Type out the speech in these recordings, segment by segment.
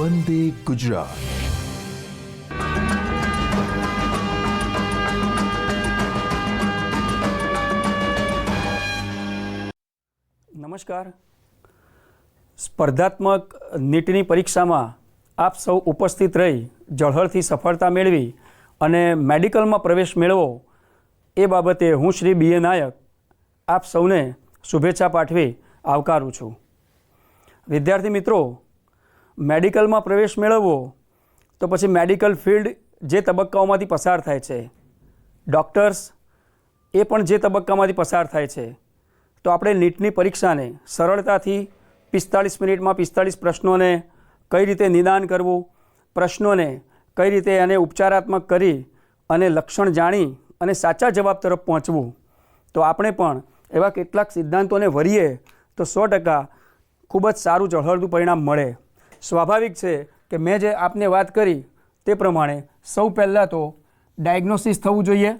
વંદે ગુજરાત। નમસ્કાર। સ્પર્ધાત્મક નીટની પરીક્ષામાં આપ સૌ ઉપસ્થિત રહી ઝળહળથી સફળતા મેળવી અને મેડિકલમાં પ્રવેશ મેળવો એ બાબતે હું શ્રી BA નાયક આપ સૌને શુભેચ્છા પાઠવી આવકારું છું। વિદ્યાર્થી મિત્રો, મેડિકલમાં પ્રવેશ મેળવવો તો પછી મેડિકલ ફિલ્ડ જે તબક્કાઓમાંથી પસાર થાય છે, ડૉક્ટર્સ એ પણ જે તબક્કામાંથી પસાર થાય છે, તો આપણે નીટની પરીક્ષાને સરળતાથી 45 મિનિટમાં 45 પ્રશ્નોને કઈ રીતે નિદાન કરવું, પ્રશ્નોને કઈ રીતે એને ઉપચારાત્મક કરી અને લક્ષણ જાણી અને સાચા જવાબ તરફ પહોંચવું, તો આપણે પણ એવા કેટલાક સિદ્ધાંતોને વરીએ તો 100% ખૂબ જ સારું ઝળહળતું પરિણામ મળે। સ્વાભાવિક છે કે મેં જે આપને વાત કરી તે પ્રમાણે સૌ પહેલાં તો ડાયગ્નોસિસ થવું જોઈએ।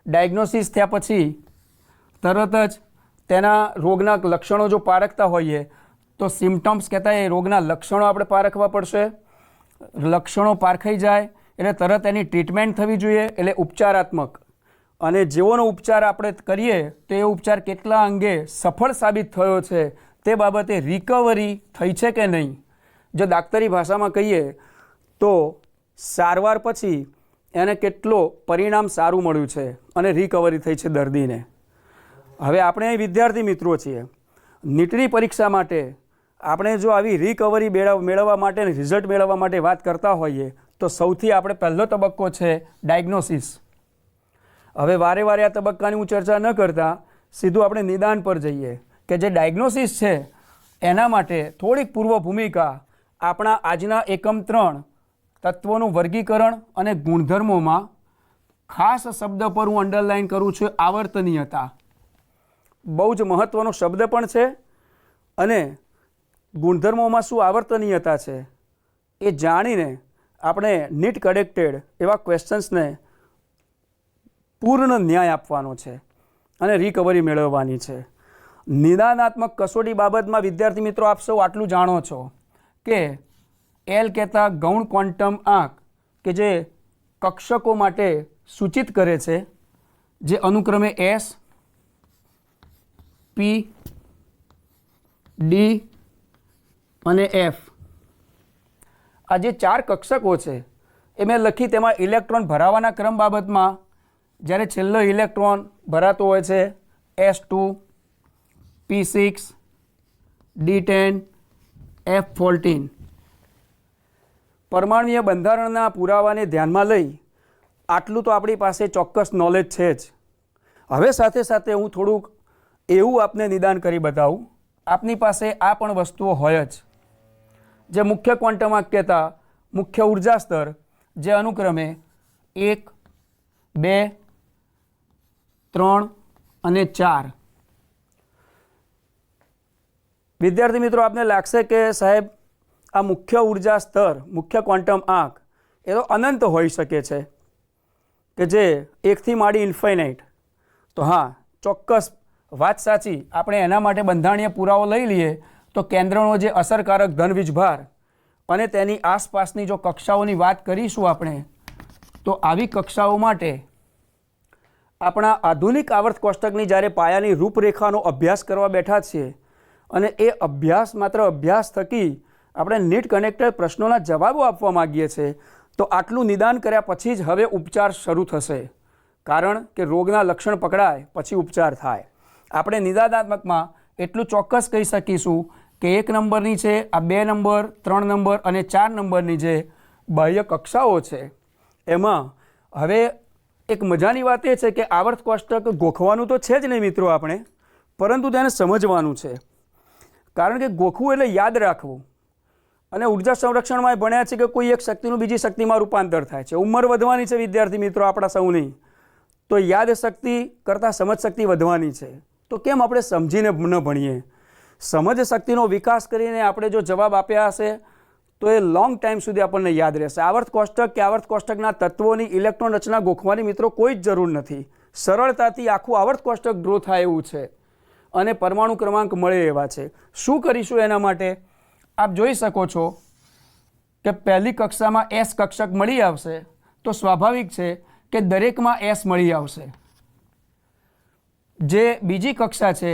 ડાયગ્નોસિસ થયા પછી તરત જ તેના રોગના લક્ષણો જો પારખતા હોઈએ તો સિમ્પટમ્સ કહેતા એ રોગના લક્ષણો આપણે પારખવા પડશે। લક્ષણો પારખાઈ જાય એટલે તરત એની ટ્રીટમેન્ટ થવી જોઈએ, એટલે ઉપચારાત્મક, અને જેઓનો ઉપચાર આપણે કરીએ તો એ ઉપચાર કેટલા અંગે સફળ સાબિત થયો છે તે બાબતે રિકવરી થઈ છે કે નહીં, જો દાક્તરી ભાષામાં કહીએ તો સારવાર પછી એને કેટલો પરિણામ સારું મળ્યું છે અને રિકવરી થઈ છે દર્દીને। હવે આપણે અહીં વિદ્યાર્થી મિત્રો છીએ, નીટની પરીક્ષા માટે આપણે જો આવી રિકવરી મેળવવા માટે, રિઝલ્ટ મેળવવા માટે વાત કરતા હોઈએ તો સૌથી આપણે પહેલો તબક્કો છે ડાયગ્નોસિસ। હવે વારે વારે આ તબક્કાની હું ચર્ચા ન કરતા સીધું આપણે નિદાન પર જઈએ કે જે ડાયગ્નોસિસ છે એના માટે થોડીક પૂર્વ ભૂમિકા આપણા આજના એકમ 3 તત્વોનું વર્ગીકરણ અને ગુણધર્મોમાં ખાસ શબ્દ પર હું અંડરલાઇન કરું છું, આવર્તનીયતા। બહુ જ મહત્ત્વનો શબ્દ પણ છે અને ગુણધર્મોમાં શું આવર્તનીયતા છે એ જાણીને આપણે નીટ કનેક્ટેડ એવા ક્વેશ્ચન્સને પૂર્ણ ન્યાય આપવાનો છે અને રિકવરી મેળવવાની છે। નિદાનાત્મક કસોટી બાબતમાં વિદ્યાર્થી મિત્રો આપ સૌ આટલું જાણો છો કે એલ કહેતા ગૌણ ક્વોન્ટમ આંક કે જે કક્ષકો માટે સૂચિત કરે છે, જે અનુક્રમે S, P, D અને F, આ જે 4 કક્ષકો છે એ મેં લખી, તેમાં ઇલેક્ટ્રોન ભરાવાના ક્રમ બાબતમાં જ્યારે છેલ્લો ઇલેક્ટ્રોન ભરાતો હોય છે S2, P6, D10, F14, પરમાણુય બંધારણના પુરાવાને ધ્યાનમાં લઈ આટલું તો આપણી પાસે ચોક્કસ નોલેજ છે જ। હવે સાથે સાથે હું થોડુંક એવું આપને નિદાન કરી બતાવું, આપની પાસે આ પણ વસ્તુઓ હોય જ, જે મુખ્ય ક્વોન્ટમ આંક્યતા, મુખ્ય ઉર્જા સ્તર, જે અનુક્રમે 1, 2, 3 અને 4। વિદ્યાર્થી મિત્રો, આપને લાગશે કે સાહેબ આ મુખ્ય ઉર્જા સ્તર, મુખ્ય ક્વોન્ટમ આંક એ તો અનંત હોઈ શકે છે કે જે 1થી માંડી ઇન્ફાઇનાઇટ, તો હા ચોક્કસ વાત સાચી। આપણે એના માટે બંધારણીય પુરાવો લઈ લઈએ તો કેન્દ્રનો જે અસરકારક ધનવીજભાર અને તેની આસપાસની જો કક્ષાઓની વાત કરીશું આપણે, તો આવી કક્ષાઓ માટે આપણા આધુનિક આવર્ત કોષ્ટકની જ્યારે પાયાની રૂપરેખાનો અભ્યાસ કરવા બેઠા છીએ અને એ અભ્યાસ માત્ર અભ્યાસ થકી આપણે નીટ કનેક્ટેડ પ્રશ્નોના જવાબો આપવા માગીએ છીએ, તો આટલું નિદાન કર્યા પછી જ હવે ઉપચાર શરૂ થશે, કારણ કે રોગના લક્ષણ પકડાય પછી ઉપચાર થાય। આપણે નિદાનાત્મકમાં એટલું ચોક્કસ કહી શકીશું કે 1 નંબરની છે, આ 2 નંબર, 3 નંબર અને 4 નંબરની જે બાહ્ય કક્ષાઓ છે એમાં હવે એક મજાની વાત એ છે કે આવર્ત કોષ્ટક ગોખવાનું તો છે જ નહીં મિત્રો આપણે, પરંતુ તેને સમજવાનું છે, કારણ કે ગોખવું એટલે યાદ રાખવું। અને ઉર્જા સંરક્ષણમાં ભણ્યા છે કે કોઈ એક શક્તિનું બીજી શક્તિમાં રૂપાંતર થાય છે। ઉંમર વધવાની છે વિદ્યાર્થી મિત્રો આપણા સૌની, તો યાદ શક્તિ કરતાં સમજ શક્તિ વધવાની છે, તો કેમ આપણે સમજીને ન ભણીએ? સમજ શક્તિનો વિકાસ કરીને આપણે જો જવાબ આપ્યા હશે તો એ લોંગ ટાઈમ સુધી આપણને યાદ રહેશે। આવર્ત કોષ્ટક કે આવર્ત કોષ્ટકના તત્વોની ઇલેક્ટ્રોન રચના ગોખવાની મિત્રો કોઈ જ જરૂર નથી, સરળતાથી આખું આવર્ત કોષ્ટક ડ્રો થાય એવું છે અને પરમાણુ ક્રમાંક મળે એવા છે। શું કરીશું એના માટે? આપ જોઈ શકો છો કે પહેલી કક્ષામાં એસ કક્ષક મળી આવશે તો સ્વાભાવિક છે કે દરેકમાં એસ મળી આવશે. જે બીજી કક્ષા છે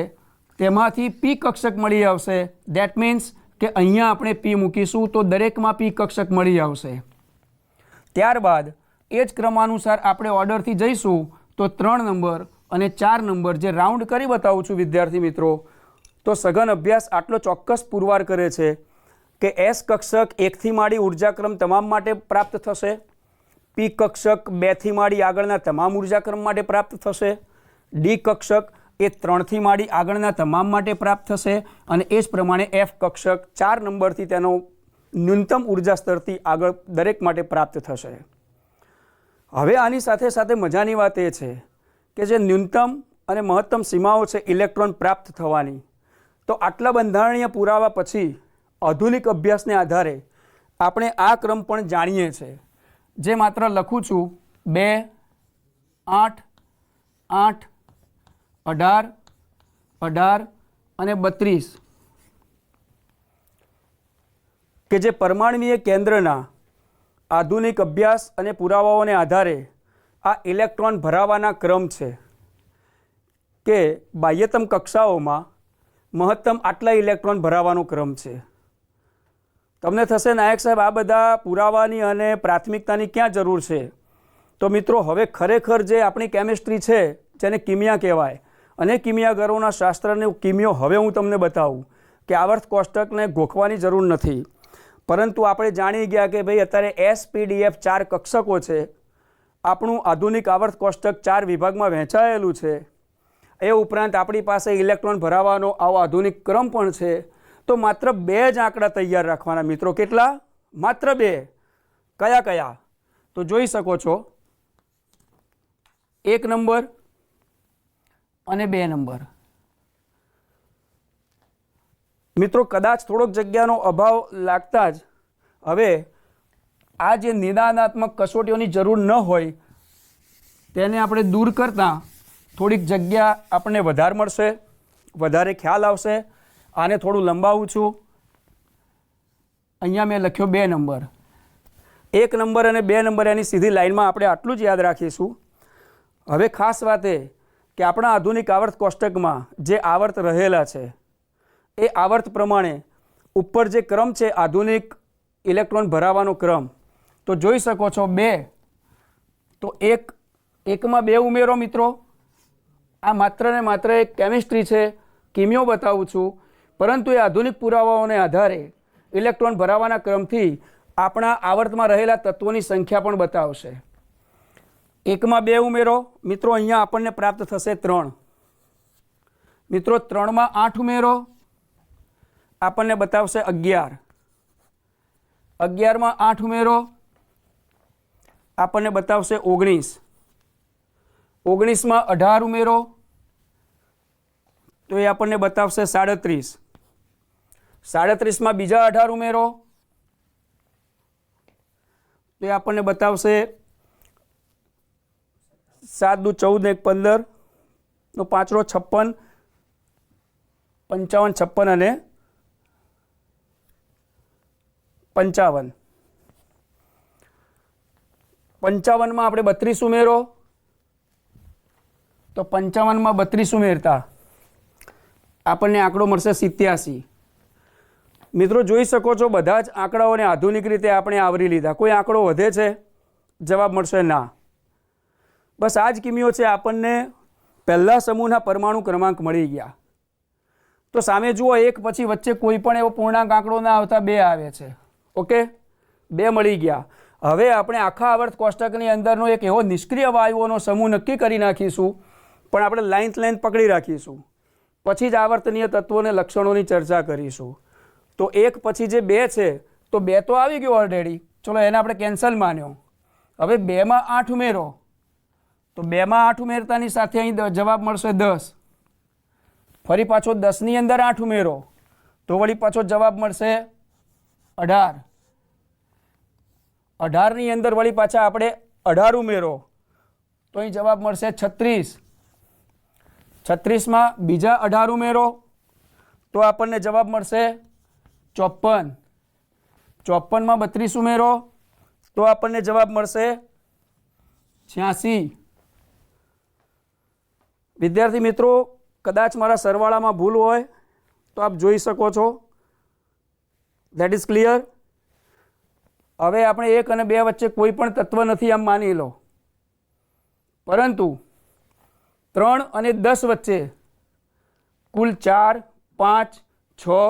તેમાંથી પી કક્ષક મળી આવશે. દેટ મીન્સ કે અહીંયા આપણે પી મૂકીશું તો દરેકમાં પી કક્ષક મળી આવશે. ત્યારબાદ એ જ ક્રમાનુસાર આપણે ઓર્ડરથી જઈશું તો 3 નંબર અને 4 નંબર જે રાઉન્ડ કરી બતાવું છું વિદ્યાર્થી મિત્રો, તો સઘન અભ્યાસ આટલો ચોક્કસ પુરવાર કરે છે કે એસ કક્ષક 1થી માંડી ઉર્જાક્રમ તમામ માટે પ્રાપ્ત થશે, પી કક્ષક 2થી માંડી આગળના તમામ ઉર્જાક્રમ માટે પ્રાપ્ત થશે, ડી કક્ષક એ 3થી માંડી આગળના તમામ માટે પ્રાપ્ત થશે અને એ જ પ્રમાણે એફ કક્ષક 4 નંબરથી તેનો ન્યૂનતમ ઉર્જા સ્તરથી આગળ દરેક માટે પ્રાપ્ત થશે. હવે આની સાથે સાથે મજાની વાત એ છે કે જે ન્યૂનતમ અને મહત્તમ સીમાઓ છે ઇલેક્ટ્રોન પ્રાપ્ત થવાની, તો આટલા બંધારણીય પુરાવા પછી આધુનિક અભ્યાસને આધારે આપણે આ ક્રમ પણ જાણીએ છીએ. જે માત્ર લખું છું 2, 8, 8, 18, 18 અને 32 કે જે પરમાણ્વીય કેન્દ્રના આધુનિક અભ્યાસ અને પુરાવાઓને આધારે આ ઇલેક્ટ્રોન ભરાવાના ક્રમ છે કે બાહ્યતમ કક્ષાઓમાં મહત્તમ આટલા ઇલેક્ટ્રોન ભરાવાનો ક્રમ છે. તમને થશે નાયક સાહેબ આ બધા પુરાવાની અને પ્રાથમિકતાની ક્યાં જરૂર છે? તો મિત્રો હવે ખરેખર જે આપણી કેમિસ્ટ્રી છે જેને કિમિયા કહેવાય અને કિમિયાગરોના શાસ્ત્રને કિમિયો હવે હું તમને બતાવું કે આવર્ત કોષ્ટકને ગોખવાની જરૂર નથી, પરંતુ આપણે જાણી ગયા કે ભાઈ અત્યારે એસપીડીએફ 4 કક્ષકો છે. આપણું આધુનિક આવર્ત કોષ્ટક 4 વિભાગમાં વહેંચાયેલું છે. એ ઉપરાંત આપણી પાસે ઇલેક્ટ્રોન ભરાવાનો આવો આધુનિક ક્રમ પણ છે. તો માત્ર 2 જ આંકડા તૈયાર રાખવાના મિત્રો. કેટલા? માત્ર 2. કયા કયા? તો જોઈ શકો છો 1 નંબર અને 2 નંબર. મિત્રો કદાચ થોડોક જગ્યાનો અભાવ લાગતા જ હવે આ જે નિદાનાત્મક કસોટીઓની જરૂર ન હોય તેને આપણે દૂર કરતાં થોડીક જગ્યા આપણને વધારે મળશે, વધારે ખ્યાલ આવશે. આને થોડું લંબાવું છું. અહીંયા મેં લખ્યો 2 નંબર. 1 નંબર અને 2 નંબર એની સીધી લાઈનમાં આપણે આટલું જ યાદ રાખીશું. હવે ખાસ વાત એ કે આપણા આધુનિક આવર્ત કોષ્ટકમાં જે આવર્ત રહેલા છે એ આવર્ત પ્રમાણે ઉપર જે ક્રમ છે આધુનિક ઇલેક્ટ્રોન ભરાવાનો ક્રમ, તો જોઈ શકો છો 2 તો 1માં 2 ઉમેરો મિત્રો. આ માત્ર ને માત્ર એક કેમિસ્ટ્રી છે, કિમિયો બતાવું છું, પરંતુ એ આધુનિક પુરાવાઓને આધારે ઇલેક્ટ્રોન ભરાવાના ક્રમથી આપણા આવર્તમાં રહેલા તત્વોની સંખ્યા પણ બતાવશે. 1માં 2 ઉમેરો મિત્રો, અહીંયા આપણને પ્રાપ્ત થશે 3. મિત્રો 3માં 8 ઉમેરો આપણને બતાવશે 11. 11માં 8 ઉમેરો આપણને બતાવશે 19. 19માં 18 ઉમેરો તો એ આપણને બતાવશે 37. 37માં બીજા 18 ઉમેરો તો એ આપણને બતાવશે 7 દુ 14 1 15 નો 5 રો 56, 55, 56 અને 55. 55માં આપણે 32 ઉમેરો તો 55માં 32 ઉમેરતા આપણને આંકડો મળશે 87. મિત્રો જોઈ શકો છો બધા જ આંકડાઓને આધુનિક રીતે આપણે આવરી લીધા. કોઈ આંકડો વધે છે? જવાબ મળશે ના. બસ આ જ કિમિયો છે. આપણને પહેલા સમૂહના પરમાણુ ક્રમાંક મળી ગયા. તો સામે જુઓ 1 પછી વચ્ચે કોઈ પણ એવો પૂર્ણાંક આંકડો ના આવતા 2 આવે છે. ઓકે, 2 મળી ગયા. હવે આપણે આખા આવર્ત કોષ્ટકની અંદરનો એક એવો નિષ્ક્રિય વાયુઓનો સમૂહ નક્કી કરી નાખીશું, પણ આપણે લાઈન પકડી રાખીશું. પછી જ આવર્તનીય તત્વોને લક્ષણોની ચર્ચા કરીશું. તો 1 પછી જે 2 છે તો 2 તો આવી ગયો ઓલરેડી, ચલો એને આપણે કેન્સલ માન્યો. હવે 2માં 8 ઉમેરો તો 2માં 8 ઉમેરતાની સાથે અહીં જવાબ મળશે 10. ફરી પાછો 10ની અંદર 8 ઉમેરો તો વળી પાછો જવાબ મળશે 18. 18ની અંદર વળી પાછા આપણે 18 ઉમેરો તો અહીં જવાબ મળશે 36. 36માં બીજા 18 ઉમેરો તો આપણને જવાબ મળશે 54. 54 માં 32 ઉમેરો તો આપણને જવાબ મળશે 86। વિદ્યાર્થી મિત્રો, કદાચ મારા સરવાળામાં ભૂલ હોય તો આપ જોઈ શકો છો। That is clear. હવે આપણે 1 અને 2 વચ્ચે કોઈ પણ તત્વ નથી આમ માની લો, પરંતુ 3 અને 10 વચ્ચે કુલ 4, 5, 6,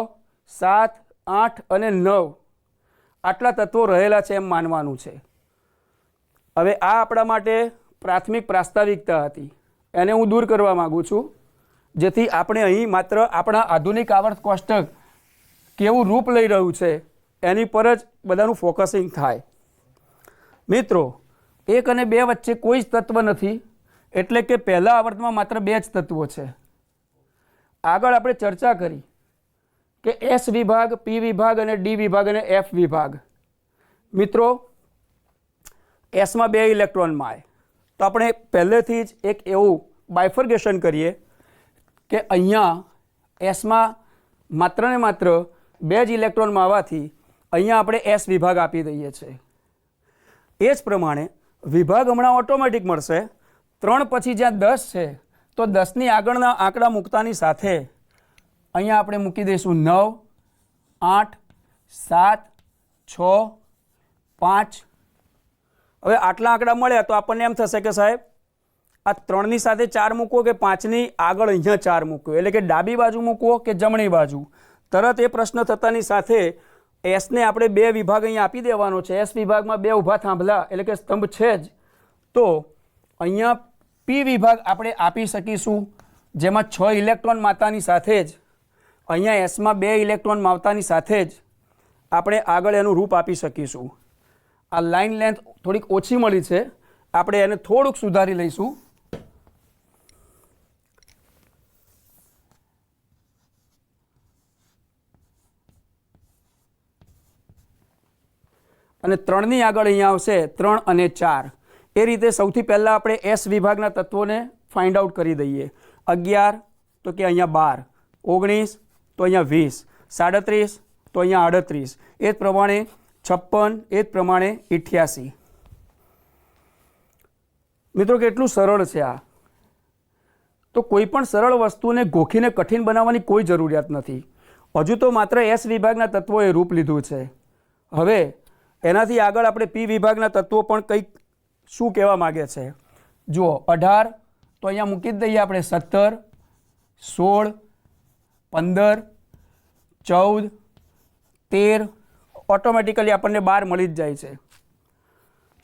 7, 8 અને 9 આટલા તત્વો રહેલા છે એમ માનવાનું છે। હવે આ આપણા માટે પ્રાથમિક પ્રાસ્તાવિકતા હતી, એને હું દૂર કરવા માગું છું, જેથી આપણે અહીં માત્ર આપણા આધુનિક આવર્ત કોષ્ટક કેવું રૂપ લઈ રહ્યું છે એની પર જ બધાનું ફોકસિંગ થાય। મિત્રો, 1 અને 2 વચ્ચે કોઈ જ તત્વ નથી, એટલે કે પહેલા આવર્તમાં માત્ર 2 જ તત્વો છે। આગળ આપણે ચર્ચા કરી કે એસ વિભાગ, પી વિભાગ અને ડી વિભાગ અને એફ વિભાગ। મિત્રો, એસમાં 2 ઇલેક્ટ્રોનમાં આવે તો આપણે પહેલેથી જ એક એવું બાયફર્ગેશન કરીએ કે અહીંયા એસમાં માત્ર ને માત્ર 2 જ ઇલેક્ટ્રોનમાં આવવાથી અહીંયા આપણે એસ વિભાગ આપી દઈએ છીએ। એ જ પ્રમાણે વિભાગ હમણાં ઓટોમેટિક મળશે। 3 પછી જ્યાં 10 છે તો 10ની આગળના આંકડા મૂકતાની સાથે અહીંયા આપણે મૂકી દઈશું 9, 8, 7, 6, 5। હવે આટલા આંકડા મળ્યા તો આપણને એમ થશે કે સાહેબ આ 3ની સાથે 4 મૂકવો કે 5ની આગળ અહીંયા 4 મૂકવો, એટલે કે ડાબી બાજુ મૂકવો કે જમણી બાજુ। તરત એ પ્રશ્ન થતાની સાથે એસને આપણે 2 વિભાગ અહીંયા આપી દેવાનો છે। એસ વિભાગમાં 2 ઊભા થાંભલા એટલે કે સ્તંભ છે જ, તો અહીંયા પી વિભાગ આપણે આપી શકીશું, જેમાં 6 ઇલેક્ટ્રોન માતાની સાથે જ અહીંયા એસમાં 2 ઇલેક્ટ્રોન માવતાની સાથે જ આપણે આગળ એનું રૂપ આપી શકીશું। આ લાઇન લેન્થ થોડીક ઓછી મળી છે, આપણે એને થોડુંક સુધારી લઈશું। અને 3ની આગળ અહીંયા આવશે 3 અને 4। એ રીતે સૌથી પહેલાં આપણે એસ વિભાગના તત્વોને ફાઇન્ડ આઉટ કરી દઈએ। 11 તો કે અહીંયા 12, 19 તો અહીંયા 20, 37 તો અહીંયા 38, એ જ પ્રમાણે 56, એ જ પ્રમાણે 88। મિત્રો, કેટલું સરળ છે આ! તો કોઈ પણ સરળ વસ્તુને ગોખીને કઠિન બનાવવાની કોઈ જરૂરિયાત નથી। હજુ તો માત્ર એસ વિભાગના તત્વોએ રૂપ લીધું છે। હવે એનાથી આગળ આપણે પી વિભાગના તત્વો પણ કંઈક શું કહેવા માગે છે જુઓ। 18 તો અહીંયા મૂકી જ દઈએ આપણે 17, 16, 15, 14, 13, ઓટોમેટિકલી આપણને 12 મળી જ જાય છે।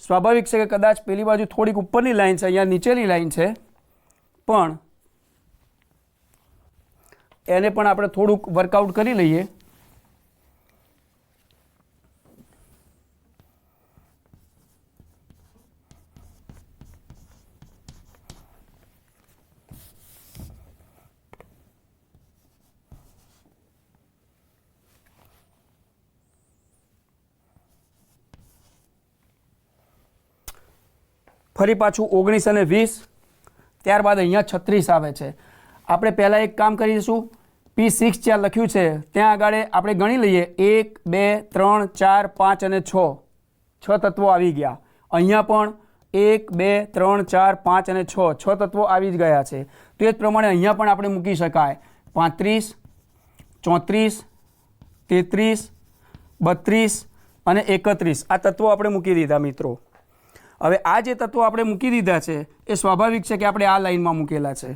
સ્વાભાવિક છે કે કદાચ પેલી બાજુ થોડીક ઉપરની લાઈન છે, અહીંયા નીચેની લાઈન છે, પણ એને પણ આપણે થોડુંક વર્કઆઉટ કરી લઈએ। ફરી પાછું 19 અને 20, ત્યારબાદ અહીંયા 36 આવે છે। આપણે પહેલાં એક કામ કરીશું, P6 જ્યાં લખ્યું છે ત્યાં આગળ આપણે ગણી લઈએ 1, 2, 3, 4, 5 અને 6 તત્વો આવી ગયા। અહીંયા પણ 1, 2, 3, 4, 5 અને 6 તત્વો આવી જ ગયા છે। તો એ જ પ્રમાણે અહીંયા પણ આપણે મૂકી શકાય 35, 34, 33, 32 અને 31 આ તત્વો આપણે મૂકી દીધા। મિત્રો, હવે આ જે તત્વો આપણે મૂકી દીધા છે એ સ્વાભાવિક છે કે આપણે આ લાઇનમાં મૂકેલા છે।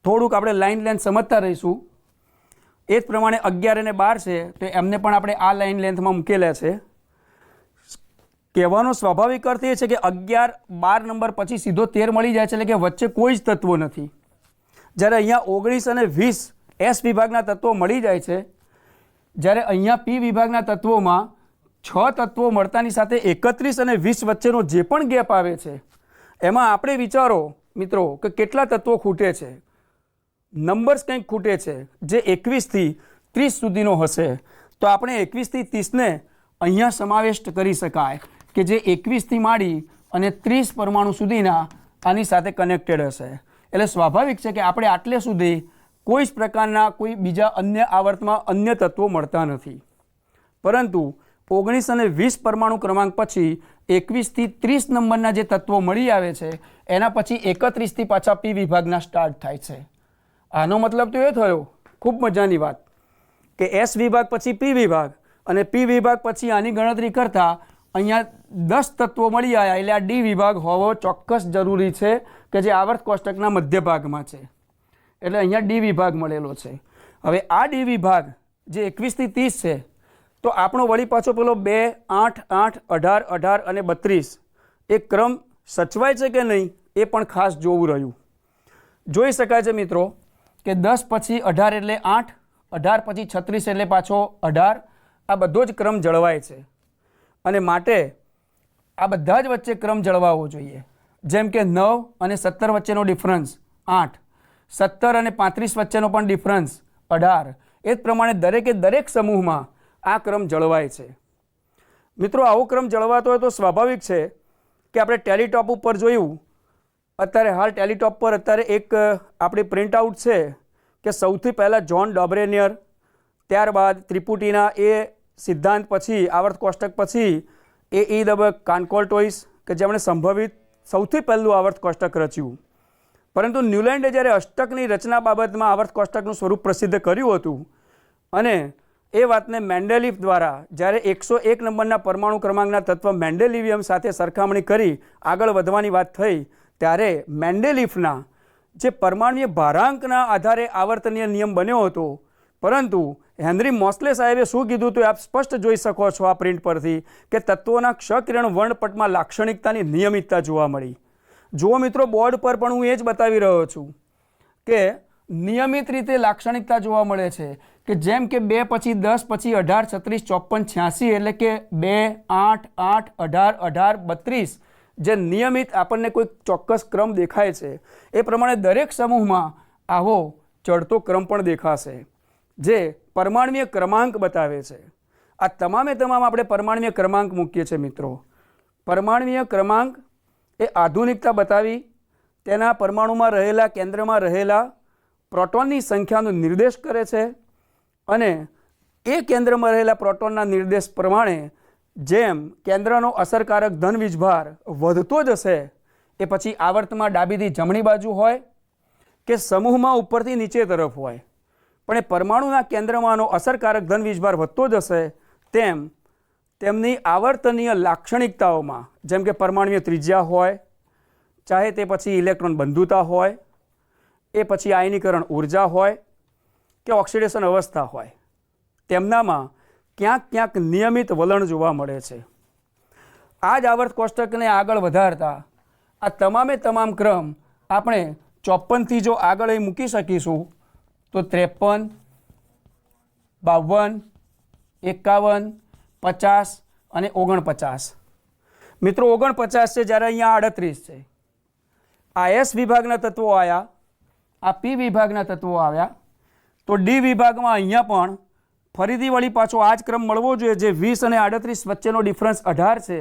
થોડુંક આપણે લાઇન લેન્થ સમજતા રહીશું। એ જ પ્રમાણે 11 અને 12 છે તો એમને પણ આપણે આ લાઇન લેન્થમાં મૂકેલા છે। કહેવાનો સ્વાભાવિક અર્થ એ છે કે 11, 12 નંબર પછી સીધો 13 મળી જાય છે, એટલે કે વચ્ચે કોઈ જ તત્વો નથી। જ્યારે અહીંયા 19 અને 20 એસ વિભાગના તત્વો મળી જાય છે, જ્યારે અહીંયા પી વિભાગના તત્વોમાં 6 તત્વો મળતાની સાથે 31 અને 20 વચ્ચેનો જે પણ ગેપ આવે છે એમાં આપણે વિચારો મિત્રો કે કેટલા તત્વો ખૂટે છે। નંબર્સ કંઈક ખૂટે છે જે 21થી 30 સુધીનો હશે, તો આપણે 21થી 30ને અહીંયા સમાવેશ કરી શકાય કે જે 21થી માંડી અને 30 પરમાણુ સુધીના આની સાથે કનેક્ટેડ હશે। એટલે સ્વાભાવિક છે કે આપણે આટલે સુધી કોઈ જ પ્રકારના કોઈ બીજા અન્ય આવર્તમાં અન્ય તત્વો મળતા નથી। પરંતુ 19 અને 20 પરમાણુ ક્રમાંક પછી 21 થી 30 નંબરના જે તત્વો મળી આવે છે એના પછી 31 થી પાછા પી વિભાગના સ્ટાર્ટ થાય છે. આનો મતલબ તો એ થયો, ખૂબ મજાની વાત, કે એસ વિભાગ પછી પી વિભાગ અને પી વિભાગ પછી આની ગણતરી કરતા અહીંયા 10 તત્વો મળી આવ્યા, એટલે આ ડી વિભાગ હોવો ચોક્કસ જરૂરી છે કે જે આવર્ત કોષ્ટકના મધ્ય ભાગમાં છે. એટલે અહીંયા ડી વિભાગ મળેલો છે. હવે આ ડી વિભાગ જે 21 થી 30 છે, તો આપણો વળી પાછો પેલો 2, 8, 8, 18, 18 અને 32 એ ક્રમ સચવાય છે કે નહીં એ પણ ખાસ જોવું રહ્યું. જોઈ શકાય છે મિત્રો કે 10 પછી 18 એટલે 8, 18 પછી 36 એટલે પાછો 18, આ બધો જ ક્રમ જળવાય છે. અને માટે આ બધા જ વચ્ચે ક્રમ જળવાવો જોઈએ. જેમ કે 9 અને 17 વચ્ચેનો ડિફરન્સ 8, 17 અને 35 વચ્ચેનો પણ ડિફરન્સ 18, એ જ પ્રમાણે દરેકે દરેક સમૂહમાં આ ક્રમ જળવાય છે. મિત્રો આવો ક્રમ જળવાતો હોય તો સ્વાભાવિક છે કે આપણે ટેલિટોપ ઉપર જોયું, અત્યારે હાલ ટેલિટોપ પર અત્યારે એક આપણી પ્રિન્ટ આઉટ છે કે સૌથી પહેલાં જ્હોન ડોબ્રેનિયર, ત્યારબાદ ત્રિપુટીના એ સિદ્ધાંત પછી આવર્ત કોષ્ટક પછી A.E. કાનકોલ્ટોઇસ કે જેમણે સંભવિત સૌથી પહેલું આવર્ત કોષ્ટક રચ્યું. પરંતુ ન્યૂલેન્ડે જ્યારે અષ્ટકની રચના બાબતમાં આવર્ત કોષ્ટકનું સ્વરૂપ પ્રસિદ્ધ કર્યું હતું અને એ વાતને મેન્ડેલિફ દ્વારા જ્યારે 101 નંબરના પરમાણુ ક્રમાંકના તત્વ મેન્ડેલિવિયમ સાથે સરખામણી કરી આગળ વધવાની વાત થઈ, ત્યારે મેન્ડેલિફના જે પરમાણુય ભારાંકના આધારે આવર્તનીય નિયમ બન્યો હતો, પરંતુ હેનરી મોસ્લે સાહેબે શું કીધું હતું આપ સ્પષ્ટ જોઈ શકો છો આ પ્રિન્ટ પરથી કે તત્વોના ક્ષકિરણ વર્ણપટમાં લાક્ષણિકતાની નિયમિતતા જોવા મળી. જુઓ મિત્રો, બોર્ડ પર પણ હું એ જ બતાવી રહ્યો છું કે નિયમિત રીતે લાક્ષણિકતા જોવા મળે છે કે જેમ કે 2 પછી 10 પછી 18, 36, 54, 86 એટલે કે 2, 8, 8, 18, 18, 32 જે નિયમિત આપણને કોઈ ચોક્કસ ક્રમ દેખાય છે એ પ્રમાણે દરેક સમૂહમાં આવો ચડતો ક્રમ પણ દેખાશે જે પરમાણુય ક્રમાંક બતાવે છે. આ તમામે તમામ આપણે પરમાણુય ક્રમાંક મૂકીએ છીએ મિત્રો. પરમાણુય ક્રમાંક એ આધુનિકતા બતાવી તેના પરમાણુમાં રહેલા કેન્દ્રમાં રહેલા પ્રોટોનની સંખ્યાનો નિર્દેશ કરે છે અને એ કેન્દ્રમાં રહેલા પ્રોટોનના નિર્દેશ પ્રમાણે જેમ કેન્દ્રનો અસરકારક ધન વીજભાર વધતો જશે એ પછી આવર્તમાં ડાબીથી જમણી બાજુ હોય કે સમૂહમાં ઉપરથી નીચે તરફ હોય, પણ એ પરમાણુના કેન્દ્રમાંનો અસરકારક ધન વીજભાર વધતો જશે તેમ તેમની આવર્તનીય લાક્ષણિકતાઓમાં જેમ કે પરમાણુય ત્રિજ્યા હોય, ચાહે તે પછી ઇલેક્ટ્રોન બંધુતા હોય, એ પછી આયનીકરણ ઉર્જા હોય કે ઓક્સિડેશન અવસ્થા હોય, તેમનામાં ક્યાંક ક્યાંક નિયમિત વલણ જોવા મળે છે. આ જ આવર્ત કોષ્ટકને આગળ વધારતા આ તમામે તમામ ક્રમ આપણે 54થી જો આગળ અહીં મૂકી શકીશું તો 53, 52, 51, 50 અને 49. મિત્રો 49 છે જ્યારે અહીંયા 38 છે. આ એસ વિભાગના તત્વો આવ્યા, આ પી વિભાગના તત્વો આવ્યા, તો ડી વિભાગમાં અહીંયા પણ ફરીથી વળી પાછો આ જ ક્રમ મળવો જોઈએ. જે 20 અને 38 વચ્ચેનો ડિફરન્સ 18 છે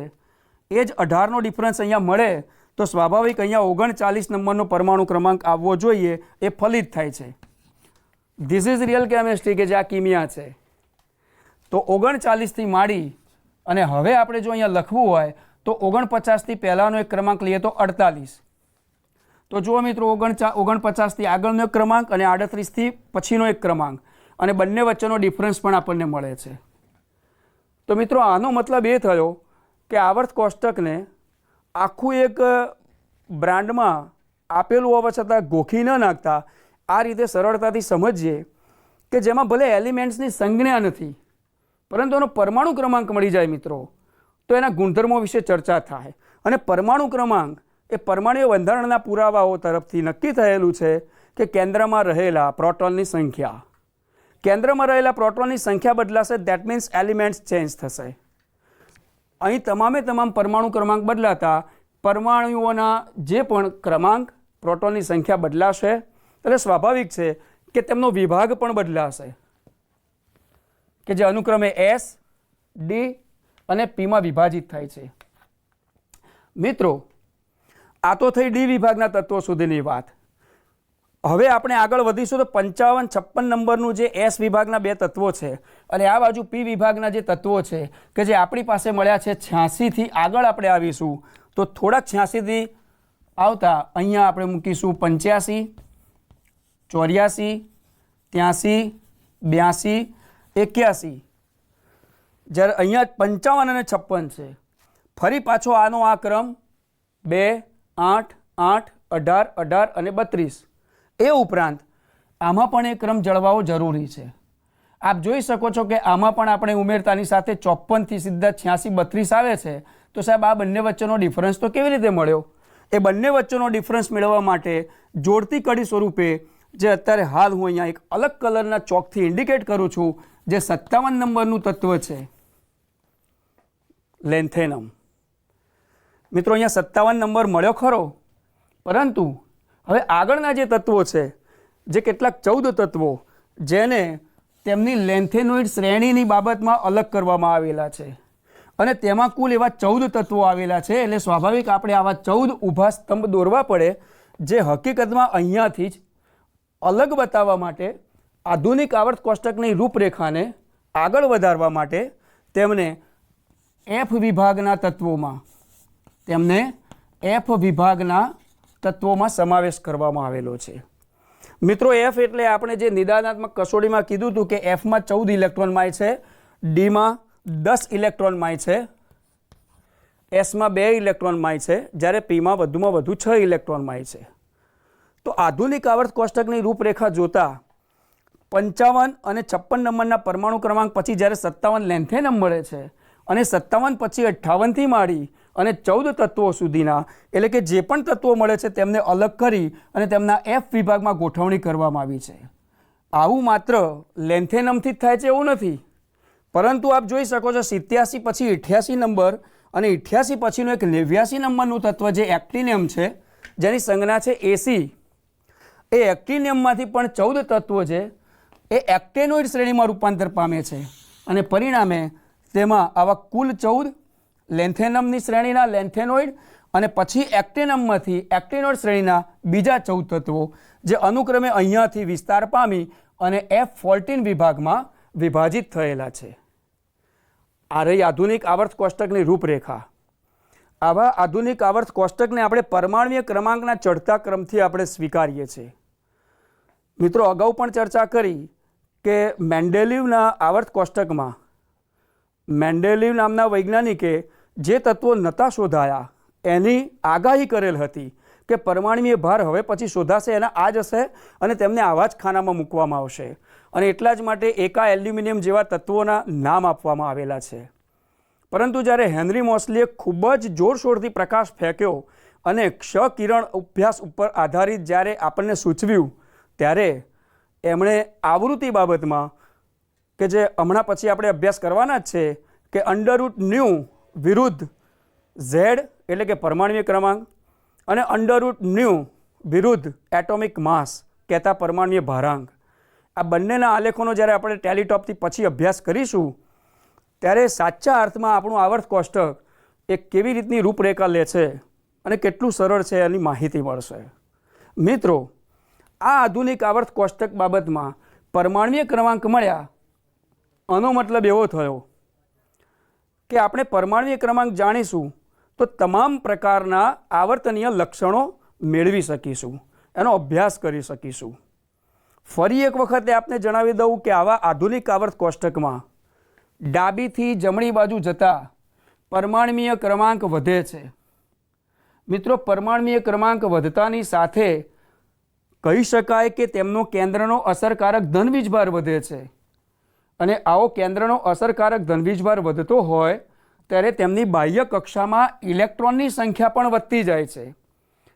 એ જ 18નો ડિફરન્સ અહીંયા મળે તો સ્વાભાવિક અહીંયા 39 નંબરનો પરમાણુ ક્રમાંક આવવો જોઈએ, એ ફલિત થાય છે. ધીસ ઇઝ રિયલ કેમિસ્ટ્રી કે જે આ કિમિયા છે. તો 39થી માંડી અને હવે આપણે જો અહીંયા લખવું હોય તો 49થી પહેલાંનો એક ક્રમાંક લઈએ તો 48. તો જુઓ મિત્રો, 49થી આગળનો એક ક્રમાંક અને 38થી પછીનો એક ક્રમાંક અને બંને વચ્ચેનો ડિફરન્સ પણ આપણને મળે છે. તો મિત્રો આનો મતલબ એ થયો કે આવર્ત કોષ્ટકને આખું એક બ્રાન્ડમાં આપેલું હોવા છતાં ગોખી ન નાખતા આ રીતે સરળતાથી સમજીએ કે જેમાં ભલે એલિમેન્ટ્સની સંજ્ઞા નથી પરંતુ એનો પરમાણુ ક્રમાંક મળી જાય મિત્રો, તો એના ગુણધર્મો વિશે ચર્ચા થાય. અને પરમાણુ ક્રમાંક એ પરમાણુય બંધારણના પુરાવાઓ તરફથી નક્કી થયેલું છે કે કેન્દ્રમાં રહેલા પ્રોટોનની સંખ્યા, કેન્દ્રમાં રહેલા પ્રોટોનની સંખ્યા બદલાશે, દેટ મીન્સ એલિમેન્ટ્સ ચેન્જ થશે. અહીં તમામે તમામ પરમાણુ ક્રમાંક બદલાતા પરમાણુઓના જે પણ ક્રમાંક પ્રોટોનની સંખ્યા બદલાશે, એટલે સ્વાભાવિક છે કે તેમનો વિભાગ પણ બદલાશે કે જે અનુક્રમે એસ, ડી અને પીમાં વિભાજિત થાય છે. મિત્રો આ તો થઈ ડી વિભાગના તત્વો સુધીની વાત. હવે આપણે આગળ વધીશું તો 55, 56 નંબરનું જે એસ વિભાગના બે તત્વો છે અને આ બાજુ પી વિભાગના જે તત્વો છે કે જે આપણી પાસે મળ્યા છે 86થી આગળ આપણે આવીશું તો થોડાક 86થી આવતા અહીંયા આપણે મૂકીશું 85, 84, 83, 82, 81, જ્યારે અહીંયા 55 અને 56 છે. ફરી પાછો આનો આ ક્રમ 2, 8, 8, 18, 18 અને 32. એ ઉપરાંત આમાં પણ એ ક્રમ જળવાવો જરૂરી છે. આપ જોઈ શકો છો કે આમાં પણ આપણે ઉમેરતાની સાથે 54થી સીધા 86, 32 આવે છે. તો સાહેબ આ બંને વચ્ચેનો ડિફરન્સ તો કેવી રીતે મળ્યો? એ બંને વચ્ચેનો ડિફરન્સ મેળવવા માટે જોડતી કડી સ્વરૂપે જે અત્યારે હાલ હું અહીંયા એક અલગ કલરના ચોકથી ઇન્ડિકેટ કરું છું, જે 57 નંબરનું તત્વ છે લેન્થેનમ. મિત્રો અહીંયા 57 નંબર મળ્યો ખરો, પરંતુ હવે આગળના જે તત્વો છે, જે કેટલાક 14 તત્વો જેને તેમની લેન્થેનોઇડ શ્રેણીની બાબતમાં અલગ કરવામાં આવેલા છે અને તેમાં કુલ એવા 14 તત્વો આવેલા છે. એટલે સ્વાભાવિક આપણે આવા 14 ઊભા સ્તંભ દોરવા પડે, જે હકીકતમાં અહીંયાથી જ અલગ બતાવવા માટે આધુનિક આવર્ત કોષ્ટકની રૂપરેખાને આગળ વધારવા માટે તેમને એફ વિભાગના તત્વોમાં સમાવેશ કરવામાં આવેલો છે. મિત્રો એફ એટલે આપણે જે નિદાનાત્મક કસોટીમાં કીધું હતું કે એફમાં 14 ઇલેક્ટ્રોન માય છે, ડીમાં 10 ઇલેક્ટ્રોન માય છે, એસમાં 2 ઇલેક્ટ્રોન માય છે, જ્યારે પીમાં વધુમાં વધુ 6 ઇલેક્ટ્રોન માય છે. તો આધુનિક આવર્ત કોષ્ટકની રૂપરેખા જોતા 55 અને 56 નંબરના પરમાણુ ક્રમાંક પછી જ્યારે 57 લેન્થેનમ મળે છે અને 57 પછી 58થી માંડી અને 14 તત્વો સુધીના, એટલે કે જે પણ તત્વો મળે છે તેમને અલગ કરી અને તેમના એફ વિભાગમાં ગોઠવણી કરવામાં આવી છે. આવું માત્ર લેન્થેનમથી જ થાય છે એવું નથી, પરંતુ આપ જોઈ શકો છો 87 પછી 88 નંબર અને 88 પછીનું એક 89 નંબરનું તત્વ જે એક્ટિનિયમ છે, જેની સંજ્ઞા છે એસી. એ એક્ટિનિયમમાંથી પણ 14 તત્વો છે એ એક્ટેનોઇડ શ્રેણીમાં રૂપાંતર પામે છે અને પરિણામે તેમાં આવા કુલ 14 લેન્થેનમની શ્રેણીના લેન્થેનોઇડ અને પછી એક્ટેનમમાંથી એક્ટિનોઇડ શ્રેણીના બીજા 14 તત્વો જે અનુક્રમે અહીંયાથી વિસ્તાર પામી અને F14 વિભાગમાં વિભાજિત થયેલા છે. આ રહી આધુનિક આવર્ત કોષ્ટકની રૂપરેખા. આવા આધુનિક આવર્ત કોષ્ટકને આપણે પરમાણ્વીય ક્રમાંકના ચડતા ક્રમથી આપણે સ્વીકારીએ છીએ. મિત્રો અગાઉ પણ ચર્ચા કરી કે મેન્ડેલિવના આવર્ત કોષ્ટકમાં મેન્ડેલિવ નામના વૈજ્ઞાનિકે જે તત્વો નહોતા શોધાયા એની આગાહી કરેલ હતી કે પરમાણ્વીય ભાર હવે પછી શોધાશે, એના આ જ હશે અને તેમને આવા જ ખાનામાં મૂકવામાં આવશે અને એટલા જ માટે એકા એલ્યુમિનિયમ જેવા તત્વોના નામ આપવામાં આવેલા છે. પરંતુ જ્યારે હેનરી મોસ્લીએ ખૂબ જ જોરશોરથી પ્રકાશ ફેંક્યો અને ક્ષ કિરણ અભ્યાસ ઉપર આધારિત જ્યારે આપણને સૂચવ્યું, ત્યારે એમણે આવૃત્તિ બાબતમાં કે જે હમણાં પછી આપણે અભ્યાસ કરવાના જ છે કે √ν વિરુદ્ધ ઝેડ એટલે કે પરમાણ્વીય ક્રમાંક અને √ν વિરુદ્ધ એટોમિક માસ કહેતા પરમાણ્વીય ભારાંક, આ બંનેના આલેખોનો જ્યારે આપણે ટેલિટોપથી પછી અભ્યાસ કરીશું ત્યારે સાચા અર્થમાં આપણું આવર્ત કોષ્ટક એ કેવી રીતની રૂપરેખા લે છે અને કેટલું સરળ છે એની માહિતી મળશે. મિત્રો આ આધુનિક આવર્ત કોષ્ટક બાબતમાં પરમાણ્વીય ક્રમાંક મળ્યા, આનો મતલબ એવો થયો કે આપણે પરમાણ્વીય ક્રમાંક જાણીશું તો તમામ પ્રકારના આવર્તનીય લક્ષણો મેળવી શકીશું, એનો અભ્યાસ કરી શકીશું. ફરી એક વખતે આપને જણાવી દઉં કે આવા આધુનિક આવર્ત કોષ્ટકમાં ડાબીથી જમણી બાજુ જતા પરમાણ્વીય ક્રમાંક વધે છે. મિત્રો પરમાણ્વીય ક્રમાંક વધતાની સાથે કહી શકાય કે તેમનો કેન્દ્રનો અસરકારક ધન વીજભાર વધે છે અને આવો કેન્દ્રનો અસરકારક ધન વીજભાર વધતો હોય ત્યારે તેમની બાહ્ય કક્ષામાં ઇલેક્ટ્રોનની સંખ્યા પણ વધતી જાય છે.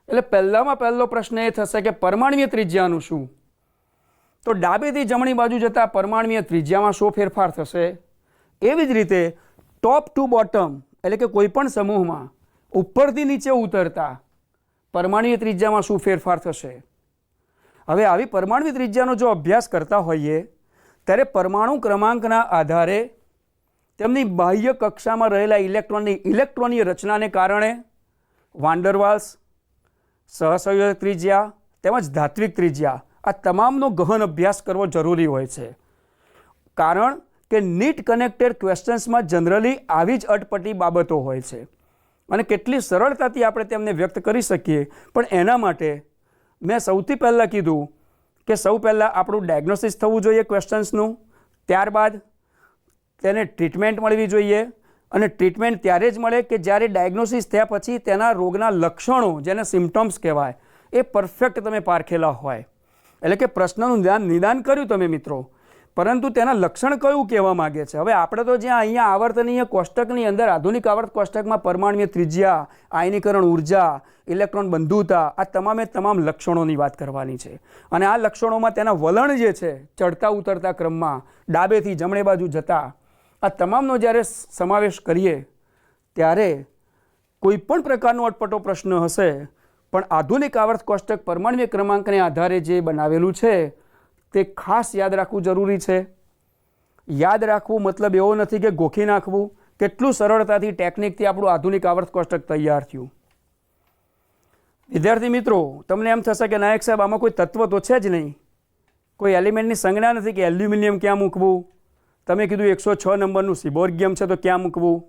એટલે પહેલામાં પહેલો પ્રશ્ન એ થશે કે પરમાણ્વીય ત્રિજ્યાનું શું? તો ડાબેથી જમણી બાજુ જતા પરમાણ્વીય ત્રિજ્યામાં શું ફેરફાર થશે? એવી જ રીતે ટોપ ટુ બોટમ એટલે કે કોઈ પણ સમૂહમાં ઉપરથી નીચે ઉતરતા પરમાણ્વીય ત્રિજ્યામાં શું ફેરફાર થશે? હવે આવી પરમાણ્વીય ત્રિજ્યાનો જો અભ્યાસ કરતા હોઈએ ત્યારે પરમાણુ ક્રમાંકના આધારે તેમની બાહ્ય કક્ષામાં રહેલા ઇલેક્ટ્રોનની ઇલેક્ટ્રોનીય રચનાને કારણે વાન ડર વાલ્સ, સહસંયોજક ત્રિજ્યા, તેમજ ધાત્વિક ત્રિજ્યા આ તમામનો ગહન અભ્યાસ કરવો જરૂરી હોય છે. કારણ કે નીટ કનેક્ટેડ ક્વેશ્ચન્સમાં જનરલી આવી જ અટપટી બાબતો હોય છે અને કેટલી સરળતાથી આપણે તેમને વ્યક્ત કરી શકીએ. પણ એના માટે મેં સૌથી પહેલાં કીધું કે સૌ પહેલાં આપણું ડાયગ્નોસિસ થવું જોઈએ ક્વેશ્ચન્સનું, ત્યારબાદ તેને ટ્રીટમેન્ટ મળવી જોઈએ અને ટ્રીટમેન્ટ ત્યારે જ મળે કે જ્યારે ડાયગ્નોસિસ થયા પછી તેના રોગના લક્ષણો, જેને સિમ્પટમ્સ કહેવાય, એ પરફેક્ટ તમે પારખેલા હોય. એટલે કે પ્રશ્નનું નિદાન કર્યું તમે મિત્રો, પરંતુ તેના લક્ષણ કયું કહેવા માગે છે. હવે આપણે તો જ્યાં અહીંયા આવર્તનીય કોષ્ટકની અંદર આધુનિક આવર્ત કોષ્ટકમાં પરમાણ્વીય ત્રિજ્યા, આયનીકરણ ઉર્જા, ઇલેક્ટ્રોન બંધુતા આ તમામે તમામ લક્ષણોની વાત કરવાની છે. અને આ લક્ષણોમાં તેના વલણ જે છે ચડતા ઉતરતા ક્રમમાં ડાબેથી જમણે બાજુ જતા, આ તમામનો જ્યારે સમાવેશ કરીએ ત્યારે કોઈ પણ પ્રકારનો અટપટો પ્રશ્ન હશે પણ આધુનિક આવર્ત કોષ્ટક પરમાણ્વીય ક્રમાંકને આધારે જે બનાવેલું છે તે ખાસ યાદ રાખવું જરૂરી છે. યાદ રાખવું મતલબ એવો નથી કે ગોખી નાખવું. કેટલું સરળતાથી ટેકનિકથી આપણું આધુનિક આવર્ત કોષ્ટક તૈયાર થયું. વિદ્યાર્થી મિત્રો, તમને એમ થશે કે નાયક સાહેબ આમાં કોઈ તત્વ તો છે જ નહીં, કોઈ એલિમેન્ટની સંજ્ઞા નથી કે એલ્યુમિનિયમ ક્યાં મૂકવું. તમે કીધું 106 નંબરનું સિબોર્ગિયમ છે તો ક્યાં મૂકવું.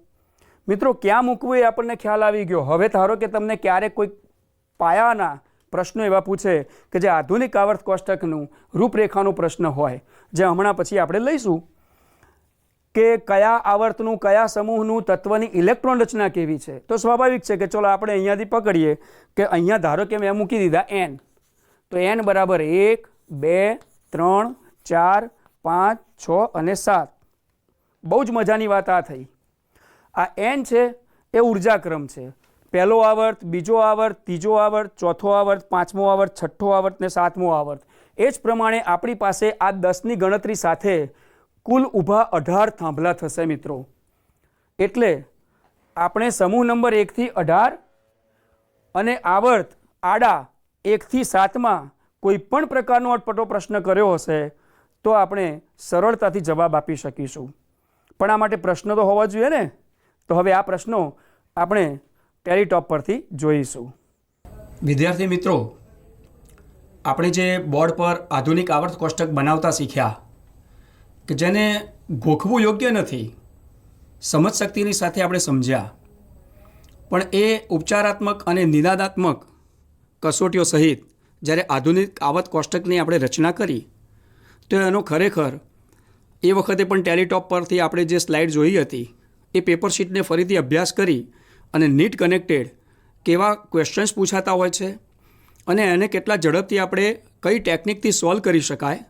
મિત્રો, ક્યાં મૂકવું એ આપણને ખ્યાલ આવી ગયો. હવે ધારો કે તમને ક્યારેક કોઈ પાયાના પ્રશ્નો એવા પૂછે કે જે આધુનિક આવર્ત કોષ્ટકનું રૂપરેખાનો પ્રશ્ન હોય, જે હમણાં પછી આપણે લઈશું કે કયા આવર્તનું, કયા સમૂહનું તત્વની ઇલેક્ટ્રોન રચના કેવી છે, તો સ્વાભાવિક છે કે ચલો આપણે અહીંયાથી પકડીએ કે અહીંયા ધારો કે મેં મૂકી દીધા n, તો n બરાબર 1, 2, 3, 4, 5, 6 અને 7. બહુ જ મજાની વાત આ થઈ. આ n છે એ ઉર્જાક્રમ છે. પહેલો આવર્ત, બીજો આવર્ત, ત્રીજો આવર્ત, ચોથો આવર્ત, પાંચમો આવર્ત, છઠ્ઠો આવર્ત ને સાતમો આવર્ત. એ જ પ્રમાણે આપણી પાસે આ 10ની ગણતરી સાથે કુલ ઊભા 18 થાંભલા થશે મિત્રો. એટલે આપણે સમૂહ નંબર 1 થી 18 અને આવર્ત આડા 1 થી 7માં કોઈ પણ પ્રકારનો અટપટો પ્રશ્ન કર્યો હશે તો આપણે સરળતાથી જવાબ આપી શકીશું. પણ આ માટે પ્રશ્ન તો હોવા જોઈએ ને. તો હવે આ પ્રશ્નો આપણે ટેલીટોપ પરથી જોઈશું. વિદ્યાર્થી મિત્રો, આપણે જે બોર્ડ પર આધુનિક આવર્ત કોષ્ટક બનાવતા શીખ્યા કે જેને ગોખવું યોગ્ય નથી, સમજ શક્તિની સાથે આપણે સમજ્યા, પણ એ ઉપચારાત્મક અને નિદાનાત્મક કસોટીઓ સહિત જ્યારે આધુનિક આવર્ત કોષ્ટકની આપણે રચના કરી તો એનો ખરેખર એ વખતે પણ ટેલીટોપ પરથી આપણે જે સ્લાઇડ જોઈ હતી એ પેપર શીટને ફરીથી અભ્યાસ કરી અને નીટ કનેક્ટેડ કેવા ક્વેશ્ચન્સ પૂછાતા હોય છે અને એને કેટલા ઝડપથી આપણે કઈ ટેકનિકથી સોલ્વ કરી શકાય,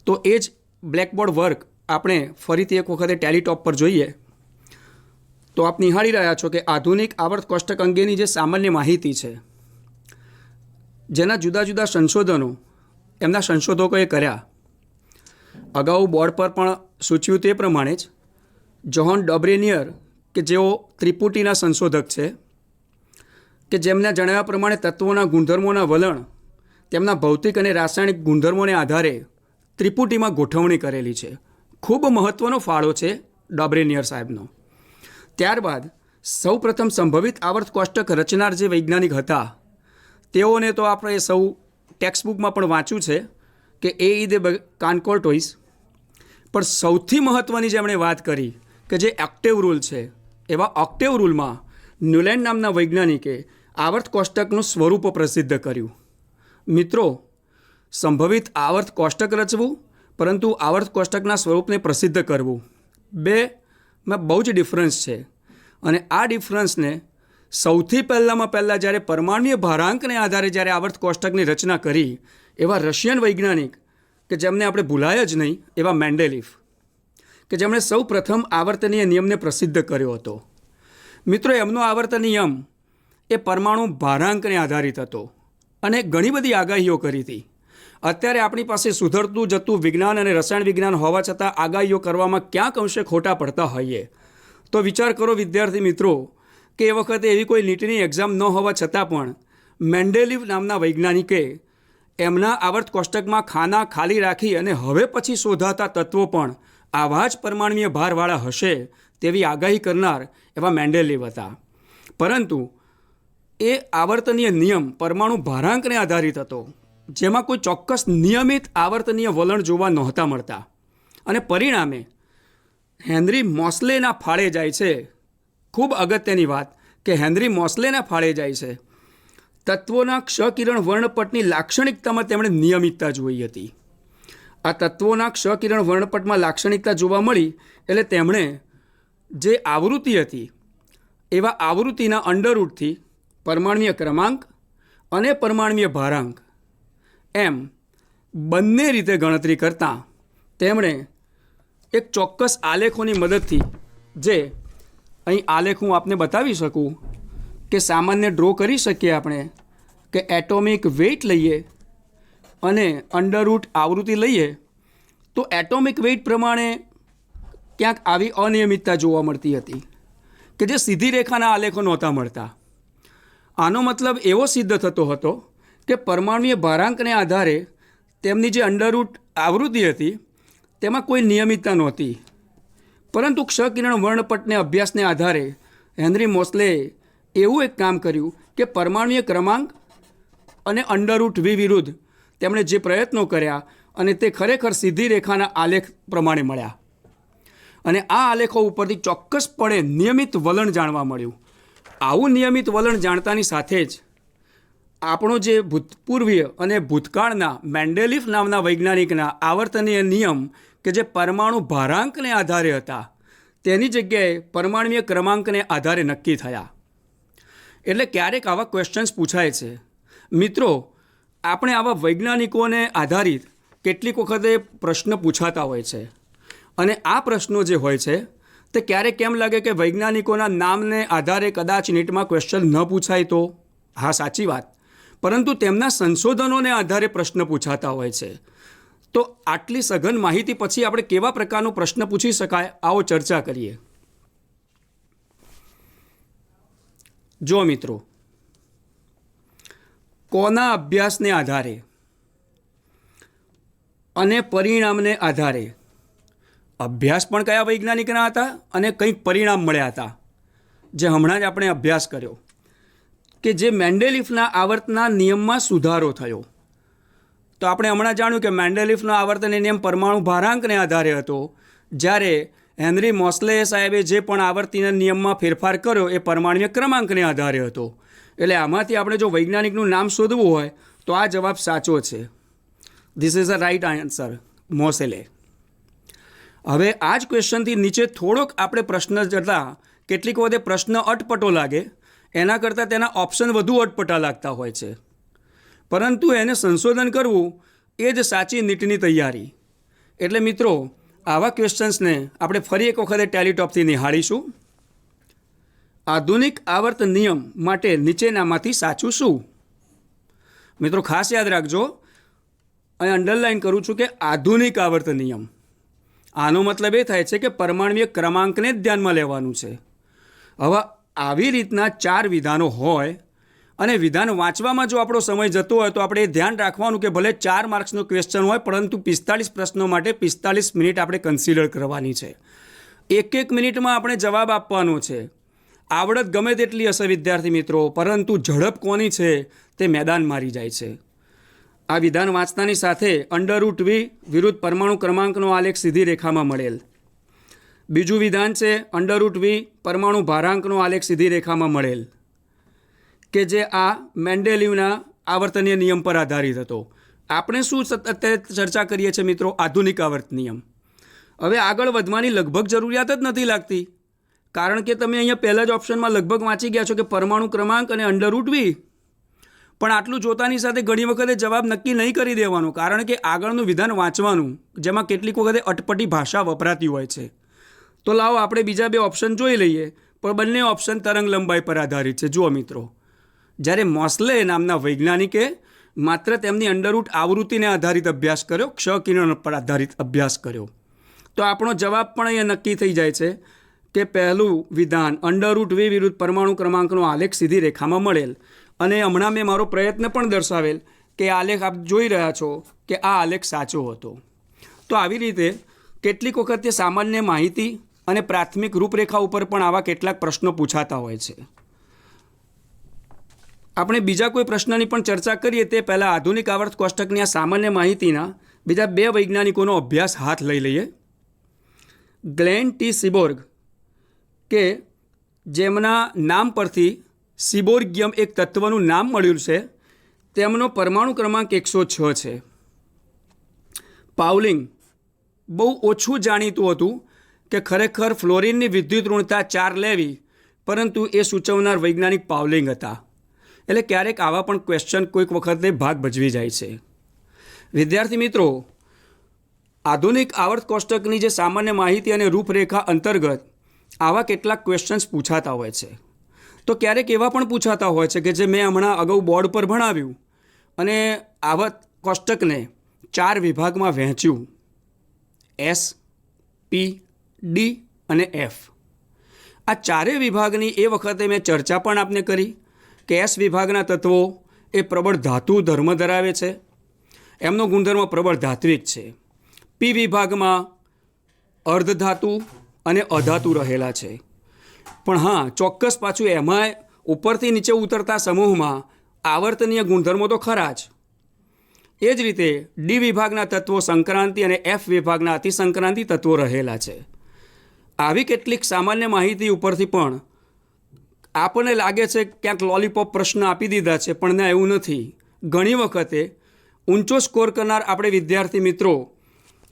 તો એ જ બ્લેકબોર્ડ વર્ક આપણે ફરીથી એક વખતે ટેલીટોપ પર જોઈએ. તો આપ નિહાળી રહ્યા છો કે આધુનિક આવર્ત કોષ્ટક અંગેની જે સામાન્ય માહિતી છે, જેના જુદા જુદા સંશોધનો એમના સંશોધકોએ કર્યા. અગાઉ બોર્ડ પર પણ સૂચવ્યું તે પ્રમાણે જ જોહન ડોબ્રેનિયર કે જેઓ ત્રિપુટીના સંશોધક છે, કે જેમના જણાવ્યા પ્રમાણે તત્વોના ગુણધર્મોના વલણ તેમના ભૌતિક અને રાસાયણિક ગુણધર્મોને આધારે ત્રિપુટીમાં ગોઠવણી કરેલી છે. ખૂબ મહત્ત્વનો ફાળો છે ડોબ્રેનિયર સાહેબનો. ત્યારબાદ સૌપ્રથમ સંભવિત આવર્ત કોષ્ટક રચનાર જે વૈજ્ઞાનિક હતા તેઓને તો આપણે સૌ ટેક્સ્ટબુકમાં પણ વાંચ્યું છે કે એ દે કાનકોર્ટોઇસ. પણ સૌથી મહત્ત્વની જેમણે વાત કરી કે જે ઓક્ટેવ રૂલ છે, એવા ઓક્ટેવ રૂલમાં ન્યુલેન્ડ નામના વૈજ્ઞાનિકે આવર્ત કોષ્ટકનું સ્વરૂપ પ્રસિદ્ધ કર્યું. મિત્રો, સંભવિત આવર્ત કોષ્ટક રચવું પરંતુ આવર્ત કોષ્ટકના સ્વરૂપને પ્રસિદ્ધ કરવું, બેમાં બહુ જ ડિફરન્સ છે. અને આ ડિફરન્સને સૌથી પહેલાં જ્યારે પરમાણ્વીય ભારાંકને આધારે જ્યારે આવર્ત કોષ્ટકની રચના કરી એવા રશિયન વૈજ્ઞાનિક કે જેમને આપણે ભૂલાય જ નહીં, એવા મેન્ડેલિફ, કે જેમણે સૌ પ્રથમ આવર્તનીય નિયમને પ્રસિદ્ધ કર્યો હતો. મિત્રો, એમનો આવર્ત નિયમ એ પરમાણુ ભારાંકને આધારિત હતો અને ઘણી બધી આગાહીઓ કરી હતી. અત્યારે આપણી પાસે સુધરતું જતું વિજ્ઞાન અને રસાયણ વિજ્ઞાન હોવા છતાં આગાહીઓ કરવામાં ક્યાંક અંશે ખોટા પડતા હોઈએ. તો વિચાર કરો વિદ્યાર્થી મિત્રો કે એ વખતે એવી કોઈ નીટની એક્ઝામ ન હોવા છતાં પણ મેન્ડેલિફ નામના વૈજ્ઞાનિકે એમના આવર્ત કોષ્ટકમાં ખાના ખાલી રાખી અને હવે પછી શોધાતા તત્વો પણ આવા જ પરમાણ્વીય ભારવાળા હશે તેવી આગાહી કરનાર એવા મેન્ડેલિફ હતા. પરંતુ એ આવર્તનીય નિયમ પરમાણુ ભારાંકને આધારિત હતો જેમાં કોઈ ચોક્કસ નિયમિત આવર્તનીય વલણ જોવા નહોતા મળતા અને પરિણામે હેનરી મોસ્લેના ફાળે જાય છે. ખૂબ અગત્યની વાત કે હેનરી મોસ્લેના ફાળે જાય છે. તત્વોના ક્ષકિરણ વર્ણપટની લાક્ષણિકતામાં તેમણે નિયમિતતા જોઈ હતી. આ તત્વોના ક્ષકિરણ વર્ણપટમાં લાક્ષણિકતા જોવા મળી એટલે તેમણે જે આવૃત્તિ હતી એવા આવૃત્તિના અંડરરૂટથી પરમાણ્વીય ક્રમાંક અને પરમાણ્વીય ભારાંક એમ બંને રીતે ગણતરી કરતાં તેમણે એક ચોક્કસ આલેખોની મદદથી, જે અહીં આલેખ હું આપને બતાવી શકું કે સામાન્ય ડ્રો કરી શકીએ આપણે, કે એટોમિક વેઇટ લઈએ અને અંડરરૂટ આવૃત્તિ લઈએ તો એટોમિક વેઇટ પ્રમાણે ક્યાંક આવી અનિયમિતતા જોવા મળતી હતી કે જે સીધી રેખાના આલેખો નહોતા મળતા. આનો મતલબ એવો સિદ્ધ થતો હતો કે પરમાણ્વીય ભારાંકને આધારે તેમની જે અંડરરૂટ આવૃત્તિ હતી તેમાં કોઈ નિયમિતતા નહોતી. પરંતુ ક્ષકિરણ વર્ણપટને અભ્યાસને આધારે હેનરી મોસ્લેએ એવું એક કામ કર્યું કે પરમાણ્વીય ક્રમાંક અને અંડરરૂટ વી વિરુદ્ધ તેમણે જે પ્રયત્નો કર્યા અને તે ખરેખર સીધી રેખાના આલેખ પ્રમાણે મળ્યા અને આ આલેખો ઉપરથી ચોક્કસપણે નિયમિત વલણ જાણવા મળ્યું. આવું નિયમિત વલણ જાણતાની સાથે જ આપણો જે ભૂતપૂર્વીય અને ભૂતકાળના મેન્ડેલિફ નામના વૈજ્ઞાનિકના આવર્તનીય નિયમ કે જે પરમાણુ ભારાંકને આધારે હતા તેની જગ્યાએ પરમાણ્વીય ક્રમાંકને આધારે નક્કી થયા. એટલે ક્યારેક આવા ક્વેશ્ચન્સ પૂછાય છે. મિત્રો, આપણે આવા વૈજ્ઞાનિકોને આધારિત કેટલીક વખતે પ્રશ્ન પૂછાતા હોય છે અને આ પ્રશ્નો જે હોય છે તે ક્યારેક કેમ લાગે કે વૈજ્ઞાનિકોના નામને આધારે કદાચ નીટમાં ક્વેશ્ચન ન પૂછાય તો? હા, સાચી વાત. પરંતુ તેમના સંશોધનોને આધારે પ્રશ્ન પૂછાતા હોય છે. તો આટલી સઘન માહિતી પછી આપણે કેવા પ્રકારનો પ્રશ્ન પૂછી શકાય, આવો ચર્ચા કરીએ. જો મિત્રો, કોના અભ્યાસને આધારે અને પરિણામને આધારે, અભ્યાસ પણ કયા વૈજ્ઞાનિકના હતા અને કંઈક પરિણામ મળ્યા હતા, જે હમણાં જ આપણે અભ્યાસ કર્યો કે જે મેન્ડેલિફના આવર્તના નિયમમાં સુધારો થયો. તો આપણે હમણાં જાણ્યું કે મેન્ડેલિફનો આવર્તન નિયમ પરમાણુ ભારાંકને આધારે હતો, જ્યારે હેનરી મોસ્લે સાહેબે જે પણ આવર્તનીય નિયમમાં ફેરફાર કર્યો એ પરમાણ્વીય ક્રમાંકને આધારે હતો. એટલે આમાંથી આપણે જો વૈજ્ઞાનિકનું નામ શોધવું હોય તો આ જવાબ સાચો છે. This is a right answer, મોસેલે. હવે આ જ ક્વેશ્ચનથી નીચે થોડોક આપણે પ્રશ્ન જતાં કેટલીક વખતે પ્રશ્ન અટપટો લાગે, એના કરતાં તેના ઓપ્શન વધુ અટપટા લાગતા હોય છે. પરંતુ એને સંશોધન કરવું એ જ સાચી નીટની તૈયારી. એટલે મિત્રો, આવા ક્વેશ્ચન્સને આપણે ફરી એક વખતે ટેલિટોપથી નિહાળીશું. આધુનિક આવર્ત નિયમ માટે નીચેનામાંથી સાચું શું? મિત્રો, ખાસ યાદ રાખજો, અહીં અંડરલાઇન કરું છું કે આધુનિક આવર્ત નિયમ. આનો મતલબ એ થાય છે કે પરમાણ્વીય ક્રમાંકને જ ધ્યાનમાં લેવાનું છે. હવે આવી રીતના 4 વિધાનો હોય અને વિધાન વાંચવામાં જો આપણો સમય જતો હોય તો આપણે એ ધ્યાન રાખવાનું કે ભલે 4 માર્ક્સનો ક્વેશ્ચન હોય, પરંતુ 45 પ્રશ્નો માટે 45 મિનિટ આપણે કન્સિડર કરવાની છે. એક મિનિટમાં આપણે જવાબ આપવાનો છે. આવડત ગમે તેટલી હશે વિદ્યાર્થી મિત્રો, પરંતુ ઝડપ કોની છે તે મેદાન મારી જાય છે. આ વિધાન વાંચતાની સાથે અંડરરૂટ વી વિરુદ્ધ પરમાણુ ક્રમાંકનો આલેખ સીધી રેખામાં મળેલ. બીજું વિધાન છે અંડરરૂટ વી પરમાણુ ભારાંકનો આલેખ સીધી રેખામાં મળેલ, કે જે આ મેન્ડેલિવના આવર્તનીય નિયમ પર આધારિત હતો. આપણે શું અત્યારે ચર્ચા કરીએ છીએ મિત્રો? આધુનિક આવર્ત નિયમ. હવે આગળ વધવાની લગભગ જરૂરિયાત જ નથી લાગતી, કારણ કે તમે અહીંયા પહેલા જ ઓપ્શનમાં લગભગ વાંચી ગયા છો કે પરમાણુ ક્રમાંક અને અંડરરૂટ વી. પણ આટલું જોતાની સાથે ઘણી વખતે જવાબ નક્કી નહીં કરી દેવાનો, કારણ કે આગળનું વિધાન વાંચવાનું, જેમાં કેટલીક વખતે અટપટી ભાષા વપરાતી હોય છે. તો લાવો આપણે બીજા 2 ઓપ્શન જોઈ લઈએ, પણ બંને ઓપ્શન તરંગ લંબાઈ પર આધારિત છે. જુઓ મિત્રો, જ્યારે મોસ્લે નામના વૈજ્ઞાનિકે માત્ર તેમની અંડરરૂટ આવૃત્તિને આધારિત અભ્યાસ કર્યો, ક્ષકિરણ પર આધારિત અભ્યાસ કર્યો, તો આપણો જવાબ પણ અહીંયા નક્કી થઈ જાય છે કે પહેલું વિધાન અંડરરૂટ વી વિરુદ્ધ પરમાણુ ક્રમાંકનો આલેખ સીધી રેખામાં મળેલ. અને હમણાં મેં મારો પ્રયત્ન પણ દર્શાવેલ કે આલેખ આપ જોઈ રહ્યા છો કે આ આલેખ સાચો હતો. તો આવી રીતે કેટલીક વખત સામાન્ય માહિતી અને પ્રાથમિક રૂપરેખા ઉપર પણ આવા કેટલાક પ્રશ્નો પૂછાતા હોય છે. આપણે બીજા કોઈ પ્રશ્નની પણ ચર્ચા કરીએ તે પહેલાં આધુનિક આવર્ત કોષ્ટકની આ સામાન્ય માહિતીના બીજા 2 વૈજ્ઞાનિકોનો અભ્યાસ હાથ લઈ લઈએ. ગ્લેન ટી સિબોર્ગ કે જેમના નામ પરથી સિબોર્ગિયમ એક તત્વનું નામ મળ્યું છે, તેમનો પરમાણુ ક્રમાંક 106 છે. પાઉલિંગ બહુ ઓછું જાણીતું હતું કે ખરેખર ફ્લોરિનની વિદ્યુત ઋણતા 4 લેવી, પરંતુ એ સૂચવનાર વૈજ્ઞાનિક પાઉલિંગ હતા. એટલે ક્યારેક આવા પણ ક્વેશ્ચન કોઈક વખતે ભાગ ભજવી જાય છે. વિદ્યાર્થી મિત્રો, આધુનિક આવર્ત કોષ્ટકની જે સામાન્ય માહિતી અને રૂપરેખા અંતર્ગત આવા કેટલાક ક્વેશ્ચન્સ પૂછાતા હોય છે. તો ક્યારેક એવા પણ પૂછાતા હોય છે કે જે મેં હમણાં અગાઉ બોર્ડ પર ભણાવ્યું અને આવર્ત કોષ્ટકને 4 વિભાગમાં વહેંચ્યું: S, P, D અને F. આ ચારેય વિભાગની એ વખતે મેં ચર્ચા પણ આપને કરી કે S વિભાગના તત્વો એ પ્રબળ ધાતુ ધર્મ ધરાવે છે, એમનો ગુણધર્મ પ્રબળ ધાત્વિક છે. P વિભાગમાં અર્ધધાતુ અને અધાતુ રહેલા છે. પણ હા, ચોક્કસ પાછું એમાં ઉપરથી નીચે ઉતરતા સમૂહમાં આવર્તનીય ગુણધર્મો તો ખરા જ. એ જ રીતે ડી વિભાગના તત્વો સંક્રાંતિ અને એફ વિભાગના અતિસંક્રાંતિ તત્વો રહેલા છે. આવી કેટલીક સામાન્ય માહિતી ઉપરથી પણ આપણને લાગે છે ક્યાંક લોલીપોપ પ્રશ્ન આપી દીધા છે, પણ ના, એવું નથી. ઘણી વખતે ઊંચો સ્કોર કરનાર આપણે વિદ્યાર્થી મિત્રો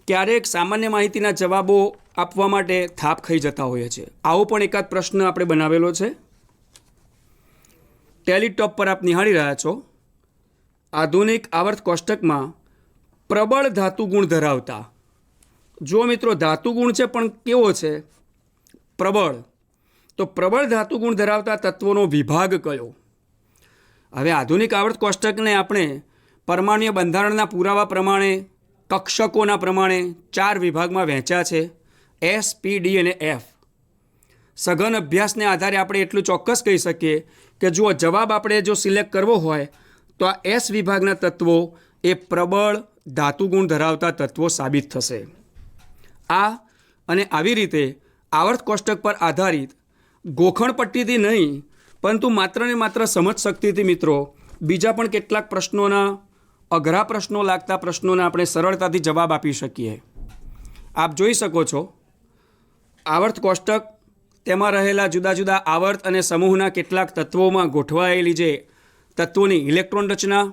ક્યારેક સામાન્ય માહિતીના જવાબો આપવા માટે થાપ ખાઈ જતા હોઈએ છીએ. આવો પણ એકાદ પ્રશ્ન આપણે બનાવેલો છે. ટેલીટોપ પર આપ નિહાળી રહ્યા છો. આધુનિક આવર્ત કોષ્ટકમાં પ્રબળ ધાતુ ગુણ ધરાવતા, જો મિત્રો ધાતુ ગુણ છે પણ કેવો છે? પ્રબળ. તો પ્રબળ ધાતુ ગુણ ધરાવતા તત્વોનો વિભાગ કયો? હવે આધુનિક આવર્ત કોષ્ટકને આપણે પરમાણુય બંધારણના પુરાવા પ્રમાણે, કક્ષકોના પ્રમાણે 4 વિભાગમાં વહેંચ્યા છે: S, P, D અને F. સઘન અભ્યાસને આધારે આપણે એટલું ચોક્કસ કહી શકીએ કે જો જવાબ આપણે જો સિલેક્ટ કરવો હોય તો આ S વિભાગના તત્વો એ પ્રબળ ધાતુ ગુણ ધરાવતા તત્વો સાબિત થશે. આ અને આવી રીતે આવર્ત કોષ્ટક પર આધારિત ગોખણ પટ્ટીથી નહીં, પરંતુ માત્ર ને માત્ર સમજ શક્તિથી મિત્રો બીજા પણ કેટલાક પ્રશ્નોના, અઘરા પ્રશ્નો લાગતા પ્રશ્નોના આપણે સરળતાથી જવાબ આપી શકીએ. આપ જોઈ શકો છો આવર્ત કોષ્ટક, તેમાં રહેલા જુદા જુદા આવર્ત અને સમૂહના કેટલાક તત્વોમાં ગોઠવાયેલી જે તત્વોની ઇલેક્ટ્રોન રચના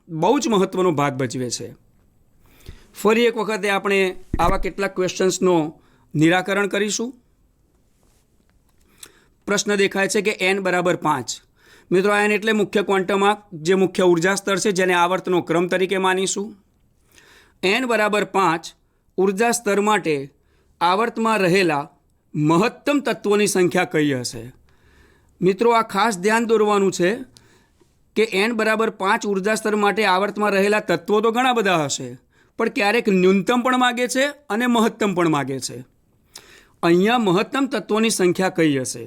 બહુ જ મહત્ત્વનો ભાગ ભજવે છે. ફરી એક વખતે આપણે આવા કેટલાક ક્વેશ્ચન્સનો નિરાકરણ કરીશું. પ્રશ્ન દેખાય છે કે n બરાબર 5. મિત્રો, n એટલે મુખ્ય ક્વોન્ટમ આંક, જે મુખ્ય ઉર્જા સ્તર છે, જેને આવર્તનો ક્રમ તરીકે માનીશું. n બરાબર 5 ઉર્જા સ્તર માટે આવર્તમાં રહેલા મહત્તમ તત્વોની સંખ્યા કઈ હશે? મિત્રો, આ ખાસ ધ્યાન દોરવાનું છે કે n બરાબર 5 ઉર્જા સ્તર માટે આવર્તમાં રહેલા તત્વો તો ઘણા બધા હશે, પણ ક્યારેક ન્યૂનતમ પણ માગે છે અને મહત્તમ પણ માગે છે. અહીંયા મહત્તમ તત્વોની સંખ્યા કઈ હશે?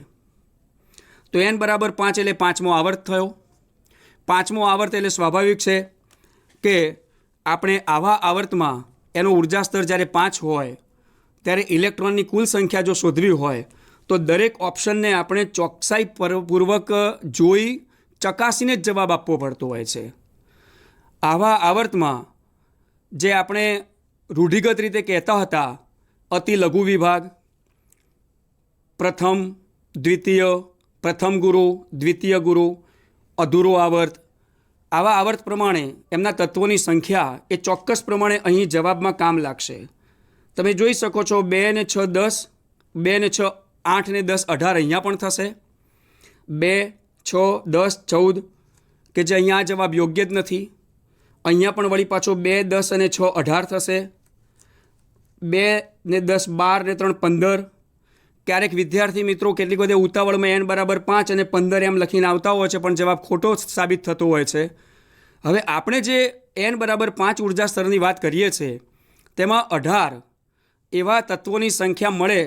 તો n બરાબર 5 એટલે 5મો આવર્ત થયો. 5મો આવર્ત એટલે સ્વાભાવિક છે કે આપણે આવા આવર્તમાં એનો ઉર્જા સ્તર જ્યારે 5 હોય ત્યારે ઇલેક્ટ્રોનની કુલ સંખ્યા જો શોધવી હોય તો દરેક ઓપ્શનને આપણે ચોકસાઈપૂર્વક જોઈ ચકાસીને જ જવાબ આપવો પડતો હોય છે. આવા આવર્તમાં જે આપણે રૂઢિગત રીતે કહેતા હતા અતિ લઘુ વિભાગ, પ્રથમ, દ્વિતીય, પ્રથમ ગુરુ, દ્વિતીય ગુરુ, અધૂરો આવર્ત, આવા આવર્ત પ્રમાણે એમના તત્વોની સંખ્યા એ ચોક્કસ પ્રમાણે અહીં જવાબમાં કામ લાગશે. તમે જોઈ શકો છો 2 ને 6 10, 2 ને 6 8 ને 10 18 અહીંયા પણ થશે. 2, 6, 10, 14 કે જે અહીંયા આ જવાબ યોગ્ય જ નથી. અહીંયા પણ વળી પાછો 2, 10 અને 6 18 થશે. 2 ને 10 12 ને 3 15. ક્યારેક વિદ્યાર્થી મિત્રો કેટલીક વખતે ઉતાવળમાં n બરાબર 5 અને 15 એમ લખીને આવતા હોય છે, પણ જવાબ ખોટો સાબિત થતો હોય છે. હવે આપણે જે n બરાબર 5 ઉર્જા સ્તરની વાત કરીએ છીએ તેમાં 18 એવા તત્વોની સંખ્યા મળે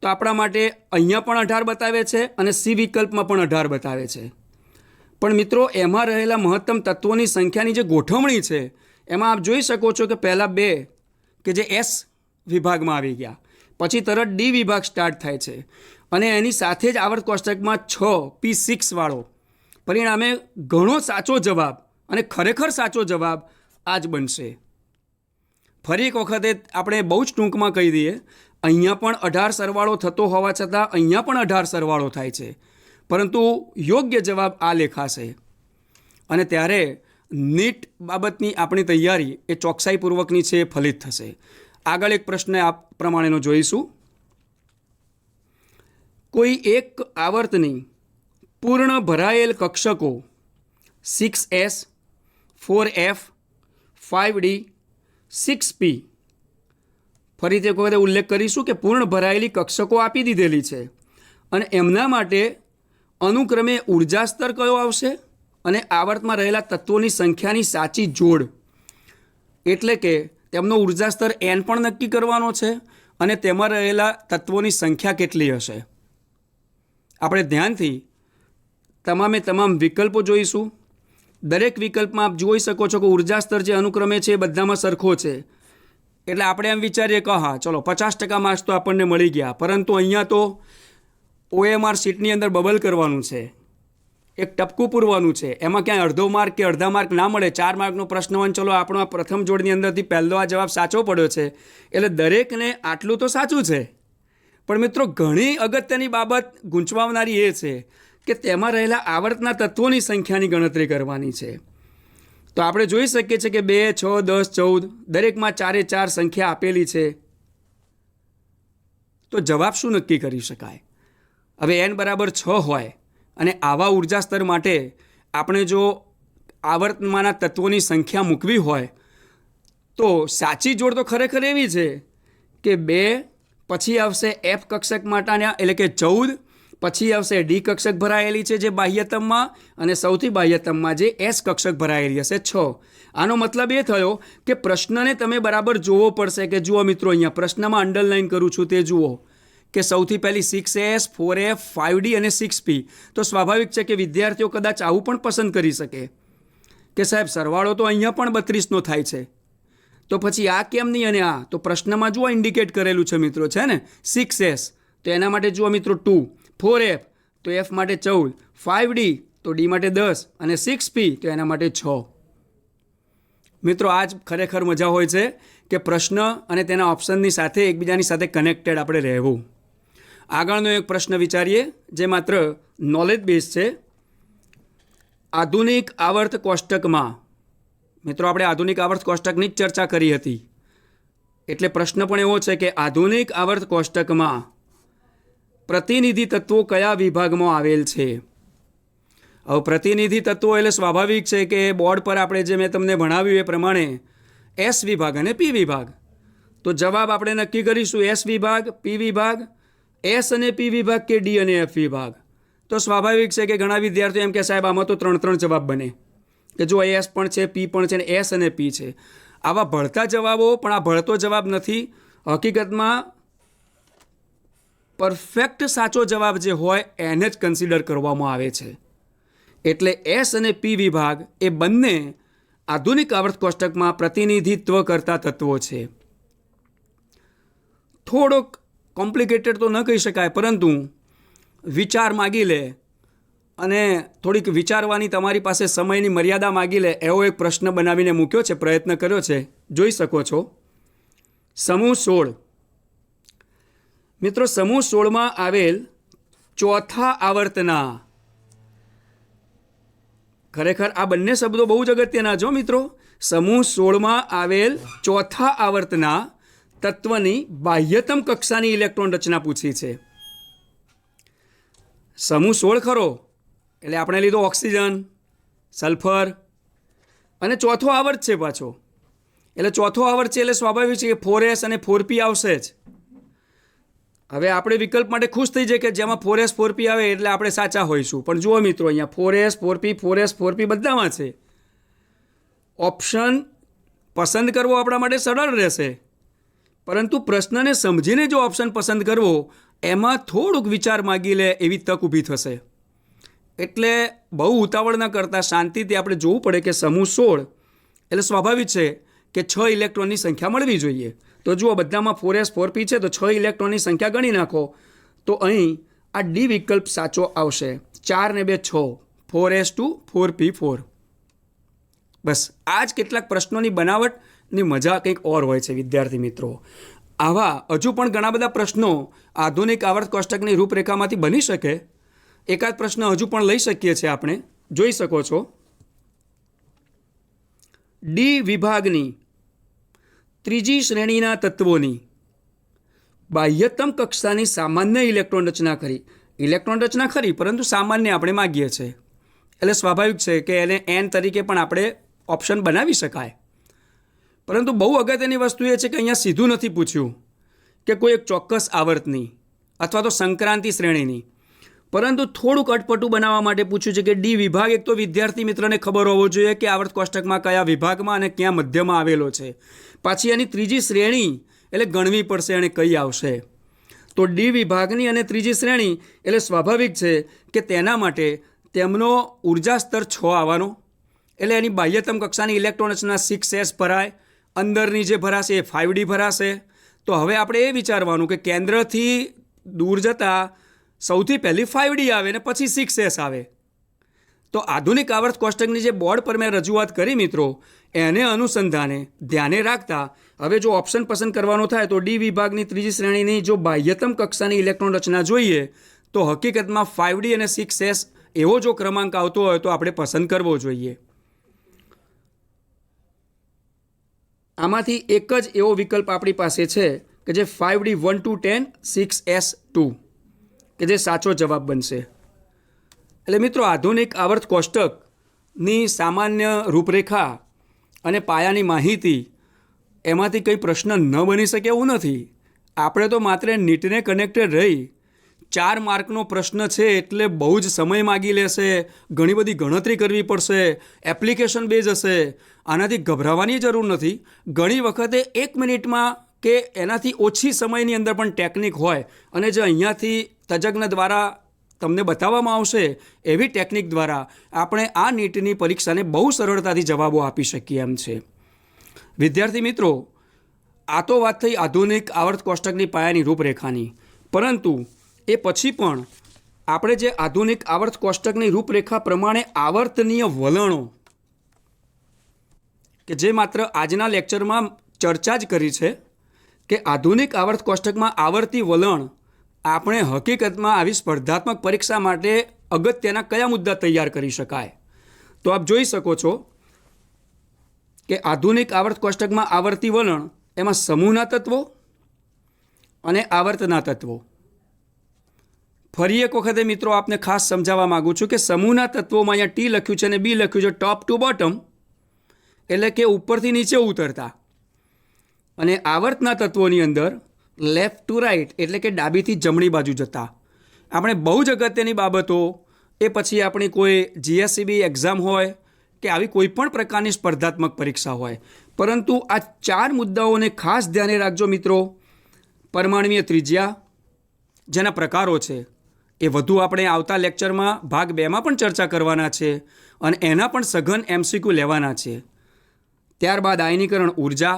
તો આપણા માટે અહીંયા પણ 18 બતાવે છે અને સી વિકલ્પમાં પણ 18 બતાવે છે. પણ મિત્રો, એમાં રહેલા મહત્તમ તત્વોની સંખ્યાની જે ગોઠવણી છે એમાં આપ જોઈ શકો છો કે પહેલાં 2 કે જે S વિભાગમાં આવી ગયા, પછી તરત ડી વિભાગ સ્ટાર્ટ થાય છે અને એની સાથે જ આવર્ત કોષ્ટકમાં 6 P6 વાળો પરિણામે ઘણો સાચો જવાબ અને ખરેખર સાચો જવાબ આ જ બનશે. ફરી એક વખતે આપણે બહુ જ ટૂંકમાં કહી દઈએ, અહીંયા પણ 18 સરવાળો થતો હોવા છતાં અહીંયા પણ 18 સરવાળો થાય છે, પરંતુ યોગ્ય જવાબ આ લેખાશે. અને ત્યારે નીટ બાબતની આપણી તૈયારી એ ચોકસાઈપૂર્વકની છે, ફલિત થશે. આગળ એક પ્રશ્ન આ પ્રમાણેનો જોઈશું. કોઈ એક આવર્તની પૂર્ણ ભરાયેલ કક્ષકો 6s, 4f, 5d, 6p, ફરીથી એક વખતે ઉલ્લેખ કરીશું કે પૂર્ણ ભરાયેલી કક્ષકો આપી દીધેલી છે અને એમના માટે અનુક્રમે ઉર્જા સ્તર કયો આવશે અને આવર્તમાં રહેલા તત્વોની સંખ્યાની સાચી જોડ, એટલે કે તેમનો ઉર્જા સ્તર n પણ નક્કી કરવાનો છે અને તેમાં રહેલા તત્વોની સંખ્યા કેટલી હશે. આપણે ધ્યાનથી તમામે તમામ વિકલ્પો જોઈશું. દરેક વિકલ્પમાં આપ જોઈ શકો છો કે ઉર્જા સ્તર જે અનુક્રમે છે એ બધામાં સરખો છે. એટલે આપણે એમ વિચારીએ કે હા ચલો 50% માર્ક્સ તો આપણને મળી ગયા, પરંતુ અહીંયા તો OMR શીટની અંદર બબલ કરવાનું છે, એક ટપકું પૂરવાનું છે, એમાં ક્યાંય અડધો માર્ક કે અડધા માર્ક ના મળે. 4 માર્કનો પ્રશ્ન હોય, ચલો આપણો આ પ્રથમ જોડની અંદરથી પહેલો આ જવાબ સાચો પડ્યો છે એટલે દરેકને આટલું તો સાચું છે. પણ મિત્રો ઘણી અગત્યની બાબત ગૂંચવાવનારી એ છે કે તેમાં રહેલા આવર્તના તત્વોની સંખ્યાની ગણતરી કરવાની છે. તો આપણે જોઈ શકીએ છીએ કે 2, 6, 10, 14 દરેકમાં 4 એ 4 સંખ્યા આપેલી છે. તો જવાબ શું નક્કી કરી શકાય? હવે n બરાબર 6 હોય અને આવા ઉર્જા સ્તર માટે આપણે જો આવર્તમાંના તત્વોની સંખ્યા મૂકવી હોય તો સાચી જોડ તો ખરેખર એવી છે કે 2 પછી આવશે f કક્ષક માટેના એટલે કે 14, પછી આવશે ડી કક્ષક ભરાયેલી છે જે બાહ્યતમમાં, અને સૌથી બાહ્યતમમાં જે એસ કક્ષક ભરાયેલી હશે 6. આનો મતલબ એ થયો કે પ્રશ્નને તમે બરાબર જોવો પડશે. કે જુઓ મિત્રો, અહીંયા પ્રશ્નમાં અંડરલાઇન કરું છું તે જુઓ કે સૌથી પહેલી 6s, 4f, 5d અને 6p. તો સ્વાભાવિક છે કે વિદ્યાર્થીઓ કદાચ આવું પણ પસંદ કરી શકે કે સાહેબ સરવાળો તો અહીંયા પણ 32નો થાય છે, તો પછી આ કેમ નહીં અને આ? તો પ્રશ્નમાં જુઓ ઇન્ડિકેટ કરેલું છે મિત્રો, છે ને 6s તો એના માટે જુઓ મિત્રો 2, 4f તો f માટે 14, 5d તો d માટે 10 અને 6p તો એના માટે 6. મિત્રો આ જ ખરેખર મજા હોય છે કે પ્રશ્ન અને તેના ઓપ્શનની સાથે એકબીજાની સાથે કનેક્ટેડ આપણે રહેવું. આગળનો એક પ્રશ્ન વિચારીએ જે માત્ર નોલેજ બેઝ છે. આધુનિક આવર્ત કોષ્ટકમાં, મિત્રો આપણે આધુનિક આવર્ત કોષ્ટકની જ ચર્ચા કરી હતી, એટલે પ્રશ્ન પણ એવો છે કે આધુનિક આવર્ત કોષ્ટકમાં પ્રતિનિધિ તત્વો કયા વિભાગમાં આવેલ છે? હવે પ્રતિનિધિ તત્વો એટલે સ્વાભાવિક છે કે બોર્ડ પર આપણે જે મેં તમને ભણાવ્યું એ પ્રમાણે S વિભાગ અને P વિભાગ. તો જવાબ આપણે નક્કી કરીશું S વિભાગ, P વિભાગ, S અને P વિભાગ કે D અને F વિભાગ. તો સ્વાભાવિક છે કે ઘણા વિદ્યાર્થીઓ એમ કે સાહેબ આમાં તો 3 જવાબ બને કે જો S પણ છે, P પણ છે અને S અને P છે. આવા ભળતા જવાબો, પણ આ ભળતો જવાબ નથી. હકીકતમાં પરફેક્ટ સાચો જવાબ જે હોય એને જ કન્સિડર કરવામાં આવે છે. એટલે S અને P વિભાગ એ બંને આધુનિક આવર્ત કોષ્ટકમાં પ્રતિનિધિત્વ કરતા તત્વો છે. થોડોક કોમ્પ્લિકેટેડ તો ન કહી શકાય, પરંતુ વિચાર માગી લે અને થોડીક વિચારવાની તમારી પાસે સમયની મર્યાદા માગી લે એવો એક પ્રશ્ન બનાવીને મૂક્યો છે, પ્રયત્ન કર્યો છે, જોઈ શકો છો. સમૂહ 16. મિત્રો સમૂહ 16માં આવેલ ચોથા આવર્તના, ખરેખર આ બંને શબ્દો બહુ જ અગત્યના છો મિત્રો. સમૂહ 16માં આવેલ ચોથા આવર્તના તત્વની બાહ્યતમ કક્ષાની ઇલેક્ટ્રોન રચના પૂછી છે. સમૂહ 16 ખરો એટલે આપણે લીધો ઓક્સિજન, સલ્ફર અને ચોથો આવર્ત છે પાછો, એટલે ચોથો આવર્ત છે એટલે સ્વાભાવિક છે કે 4s અને 4p આવશે જ. હવે આપણે વિકલ્પ માટે ખુશ થઈ જાય કે જેમાં 4s 4p આવે એટલે આપણે સાચા હોઈશું, પણ જુઓ મિત્રો અહીંયા 4s 4p 4s 4p બધામાં છે. ઓપ્શન પસંદ કરવો આપણા માટે સરળ રહેશે, પરંતુ પ્રશ્નને સમજીને જો ઓપ્શન પસંદ કરવો એમાં થોડુંક વિચાર માગી લે એવી તક ઊભી થશે. એટલે બહુ ઉતાવળ ન કરતાં શાંતિથી આપણે જોવું પડે કે સમૂહ 16 એટલે સ્વાભાવિક છે કે 6 ઇલેક્ટ્રોનની સંખ્યા મળવી જોઈએ. તો જુઓ બધામાં 4s 4p છે તો 6 ઇલેક્ટ્રોનની સંખ્યા ગણી નાખો તો અહીં આ ડી વિકલ્પ સાચો આવશે. 4 ને 2 6, 4s2 4p4। બસ આ જ કેટલાક પ્રશ્નોની બનાવટની મજા કંઈક ઓર હોય છે વિદ્યાર્થી મિત્રો। આવા હજુ પણ ઘણા બધા પ્રશ્નો આધુનિક આવર્ત કોષ્ટકની રૂપરેખામાંથી બની શકે। એકાદ પ્રશ્ન હજુ પણ લઈ શકીએ છીએ આપણે। જોઈ શકો છો ડી વિભાગની ત્રીજી શ્રેણીના તત્વોની બાહ્યતમ કક્ષાની સામાન્ય ઇલેક્ટ્રોન રચના કરી। ઇલેક્ટ્રોન રચના ખરી પરંતુ સામાન્ય આપણે માગીએ છીએ એટલે સ્વાભાવિક છે કે એને એન તરીકે પણ આપણે ઓપ્શન બનાવી શકાય। પરંતુ બહુ અગત્યની વસ્તુ એ છે કે અહીંયા સીધું નથી પૂછ્યું કે કોઈ એક ચોક્કસ આવર્તની અથવા તો સંક્રાંતિ શ્રેણીની, પરંતુ થોડુંક અટપટું બનાવવા માટે પૂછ્યું છે કે ડી વિભાગ એક તો વિદ્યાર્થી મિત્રને ખબર હોવો જોઈએ કે આવર્ત કોષ્ટકમાં કયા વિભાગમાં અને ક્યાં મધ્યમાં આવેલો છે। પાછી એની ત્રીજી શ્રેણી એટલે ગણવી પડશે અને કઈ આવશે। તો ડી વિભાગની અને ત્રીજી શ્રેણી એટલે સ્વાભાવિક છે કે તેના માટે તેમનો ઉર્જા સ્તર 6 આવવાનો, એટલે એની બાહ્યતમ કક્ષાની ઇલેક્ટ્રોન રચના 6s ભરાય, અંદરની જે ભરાશે એ 5d ભરાશે। તો હવે આપણે એ વિચારવાનું કે કેન્દ્રથી દૂર જતાં સૌથી પહેલી 5d આવે ને પછી 6s આવે। તો આધુનિક આવર્ત કોષ્ટકની જે બોર્ડ પર મેં રજૂઆત કરી મિત્રો, એને અનુસંધાને ધ્યાને રાખતા હવે જો ઓપ્શન પસંદ કરવાનો થાય તો ડી વિભાગની ત્રીજી શ્રેણીની જો બાહ્યતમ કક્ષાની ઇલેક્ટ્રોન રચના જોઈએ તો હકીકતમાં 5d અને 6s એવો જો ક્રમાંક આવતો હોય તો આપણે પસંદ કરવો જોઈએ। આમાંથી એક જ એવો વિકલ્પ આપણી પાસે છે કે જે 5d 1 to 10 6s 2 કે જે સાચો જવાબ બનશે। એટલે મિત્રો આધુનિક આવર્ત કોષ્ટકની સામાન્ય રૂપરેખા અને પાયાની માહિતી એમાંથી કંઈ પ્રશ્ન ન બની શકે એવું નથી। આપણે તો માત્ર નીટને કનેક્ટેડ રહી 4 માર્કનો પ્રશ્ન છે એટલે બહુ જ સમય માગી લેશે, ઘણી બધી ગણતરી કરવી પડશે, એપ્લિકેશન બેઝ હશે। આનાથી ગભરાવાની જરૂર નથી। ઘણી વખતે 1 મિનિટમાં કે એનાથી ઓછી સમયની અંદર પણ ટેકનિક હોય અને જે અહીંયાથી તજજ્ઞ દ્વારા તમને બતાવવામાં આવશે એવી ટેકનિક દ્વારા આપણે આ નીટની પરીક્ષાને બહુ સરળતાથી જવાબો આપી શકીએ એમ છે। વિદ્યાર્થી મિત્રો, આ તો વાત થઈ આધુનિક આવર્ત કોષ્ટકની પાયાની રૂપરેખાની, પરંતુ એ પછી પણ આપણે જે આધુનિક આવર્ત કોષ્ટકની રૂપરેખા પ્રમાણે આવર્તનીય વલણો કે જે માત્ર આજના લેક્ચરમાં ચર્ચા જ કરી છે કે આધુનિક આવર્ત કોષ્ટકમાં આવર્તી વલણ આપણે હકીકતમાં આવી સ્પર્ધાત્મક પરીક્ષા માટે અગત્યના કયા મુદ્દા તૈયાર કરી શકાય। તો આપ જોઈ શકો છો કે આધુનિક આવર્ત કોષ્ટકમાં આવર્તી વલણ એમાં સમૂહના તત્વો અને આવર્તના તત્વો। ફરી એક વખતે મિત્રો આપને ખાસ સમજાવવા માગું છું કે સમૂહના તત્વોમાં અહીંયા ટી લખ્યું છે અને બી લખ્યું છે ટોપ ટુ બોટમ, એટલે કે ઉપરથી નીચે ઉતરતા, અને આવર્તના તત્વોની અંદર લેફ્ટ ટુ રાઈટ એટલે કે ડાબીથી જમણી બાજુ જતા। આપણે બહુ જ અગત્યની બાબતો એ પછી આપણી કોઈ જીએસસીબી એક્ઝામ હોય કે આવી કોઈ પણ પ્રકારની સ્પર્ધાત્મક પરીક્ષા હોય, પરંતુ આ 4 મુદ્દાઓને ખાસ ધ્યાને રાખજો મિત્રો। પરમાણ્વીય ત્રિજ્યા જેના પ્રકારો છે એ વધુ આપણે આવતા લેક્ચરમાં ભાગ 2માં પણ ચર્ચા કરવાના છે અને એના પણ સઘન એમસીક્યુ લેવાના છે। ત્યારબાદ આયનીકરણ ઉર્જા,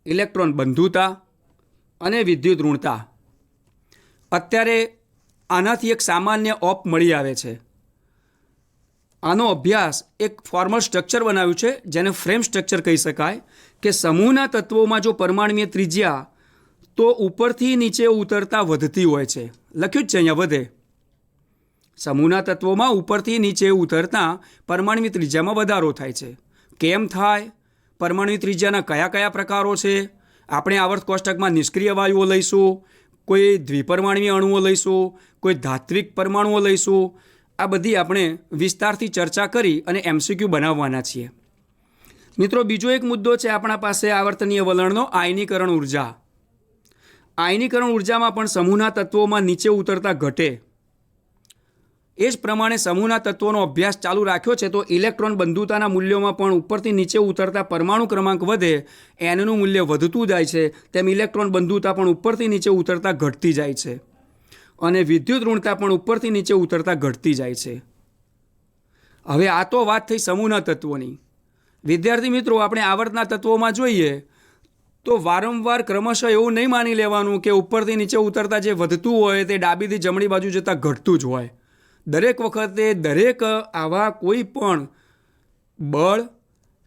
ઇલેક્ટ્રોન બંધુતા અને વિદ્યુત ઋણતા। અત્યારે આનાથી એક સામાન્ય ઓપ મળી આવે છે। આનો અભ્યાસ એક ફોર્મલ સ્ટ્રક્ચર બનાવ્યું છે જેને ફ્રેમ સ્ટ્રક્ચર કહી શકાય કે સમૂહના તત્વોમાં જો પરમાણ્વીય ત્રિજ્યા તો ઉપરથી નીચે ઉતરતા વધતી હોય છે, લખ્યું જ છે અહીંયા વધે। સમૂહના તત્વોમાં ઉપરથી નીચે ઉતરતા પરમાણ્વીય ત્રિજ્યામાં વધારો થાય છે। કેમ થાય? પરમાણ્વીય ત્રિજ્યાના કયા કયા પ્રકારો છે? આપણે આવર્ત કોષ્ટકમાં નિષ્ક્રિય વાયુઓ લઈશું, કોઈ દ્વિપરમાણવીય અણુઓ લઈશું, કોઈ ધાત્વિક પરમાણુઓ લઈશું। આ બધી આપણે વિસ્તારથી ચર્ચા કરી અને એમસીક્યુ બનાવવાના છીએ। મિત્રો બીજો એક મુદ્દો છે આપણા પાસે આવર્તનીય વલણનો, આયનીકરણ ઉર્જા। આયનીકરણ ઉર્જામાં પણ સમૂહના તત્વોમાં નીચે ઉતરતા ઘટે। એ જ પ્રમાણે સમૂહના તત્વોનો અભ્યાસ ચાલુ રાખ્યો છે તો ઇલેક્ટ્રોન બંધુતાના મૂલ્યોમાં પણ ઉપરથી નીચે ઉતરતા પરમાણુ ક્રમાંક વધે, એનનું મૂલ્ય વધતું જાય છે, તેમ ઇલેક્ટ્રોન બંધુતા પણ ઉપરથી નીચે ઉતરતા ઘટતી જાય છે અને વિદ્યુત ઋણતા પણ ઉપરથી નીચે ઉતરતા ઘટતી જાય છે। હવે આ તો વાત થઈ સમૂહના તત્વોની। વિદ્યાર્થી મિત્રો, આપણે આવર્તના તત્વોમાં જોઈએ તો વારંવાર ક્રમશઃ એવું નહીં માની લેવાનું કે ઉપરથી નીચે ઉતરતા જે વધતું હોય તે ડાબીથી જમણી બાજુ જતાં ઘટતું જ હોય। દરેક વખતે દરેક આવા કોઈ પણ બળ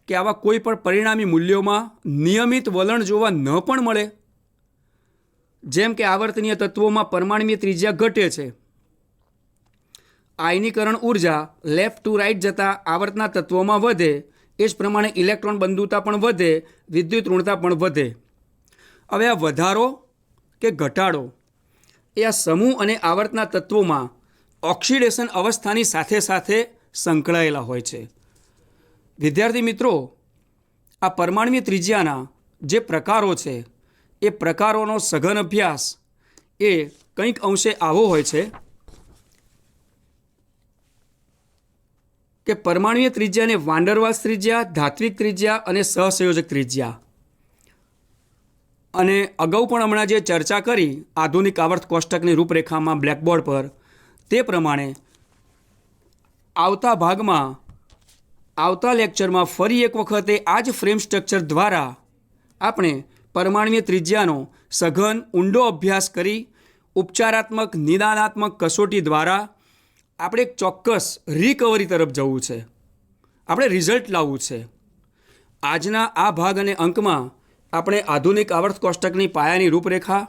કે આવા કોઈ પણ પરિણામી મૂલ્યોમાં નિયમિત વલણ જોવા ન પણ મળે. જેમ કે આવર્તનીય તત્વોમાં પરમાણ્વીય ત્રિજ્યા ઘટે છે, આયનીકરણ ઉર્જા લેફ્ટ ટુ રાઇટ જતાં આવર્તના તત્વોમાં વધે, એ જ પ્રમાણે ઇલેક્ટ્રોન બંધુતા પણ વધે, વિદ્યુત ઋણતા પણ વધે. હવે આ વધારો કે ઘટાડો એ આ સમૂહ અને આવર્તના તત્વોમાં ઓક્સિડેશન અવસ્થાની સાથે સાથે સંકળાયેલા હોય છે. વિદ્યાર્થી મિત્રો, આ પરમાણ્વીય ત્રિજ્યાના જે પ્રકારો છે એ પ્રકારોનો સઘન અભ્યાસ એ કંઈક અંશે આવો હોય છે કે પરમાણ્વીય ત્રિજ્યાને વાન ડર વાલ્સ ત્રિજ્યા, ધાત્વિક ત્રિજ્યા અને સહસંયોજક ત્રિજ્યા. અને અગાઉ પણ હમણાં જે ચર્ચા કરી આધુનિક આવર્ત કોષ્ટકની રૂપરેખામાં બ્લેકબોર્ડ પર, તે પ્રમાણે આવતા ભાગમાં આવતા લેક્ચરમાં ફરી એક વખતે આ જ ફ્રેમ સ્ટ્રક્ચર દ્વારા આપણે પરમાણ્વીય ત્રિજ્યાનો સઘન ઊંડો અભ્યાસ કરી ઉપચારાત્મક નિદાનાત્મક કસોટી દ્વારા આપણે એક ચોક્કસ રિકવરી તરફ જવું છે, આપણે રિઝલ્ટ લાવવું છે. આજના આ ભાગ અને અંકમાં આપણે આધુનિક આવર્ત કોષ્ટકની પાયાની રૂપરેખા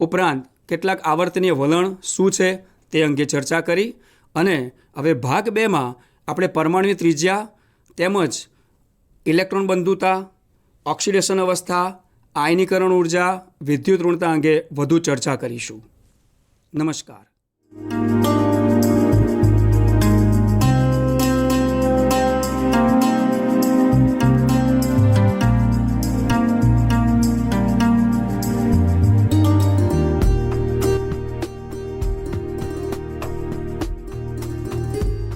ઉપરાંત કેટલાક આવર્તનીય વલણ શું છે તે અંગે ચર્ચા કરી. અને હવે ભાગ 2માં આપણે પરમાણ્વીય ત્રિજ્યા તેમજ ઇલેક્ટ્રોન બંધુતા, ઓક્સિડેશન અવસ્થા, આયનીકરણ ઉર્જા, વિદ્યુત ઋણતા અંગે વધુ ચર્ચા કરીશું. નમસ્કાર.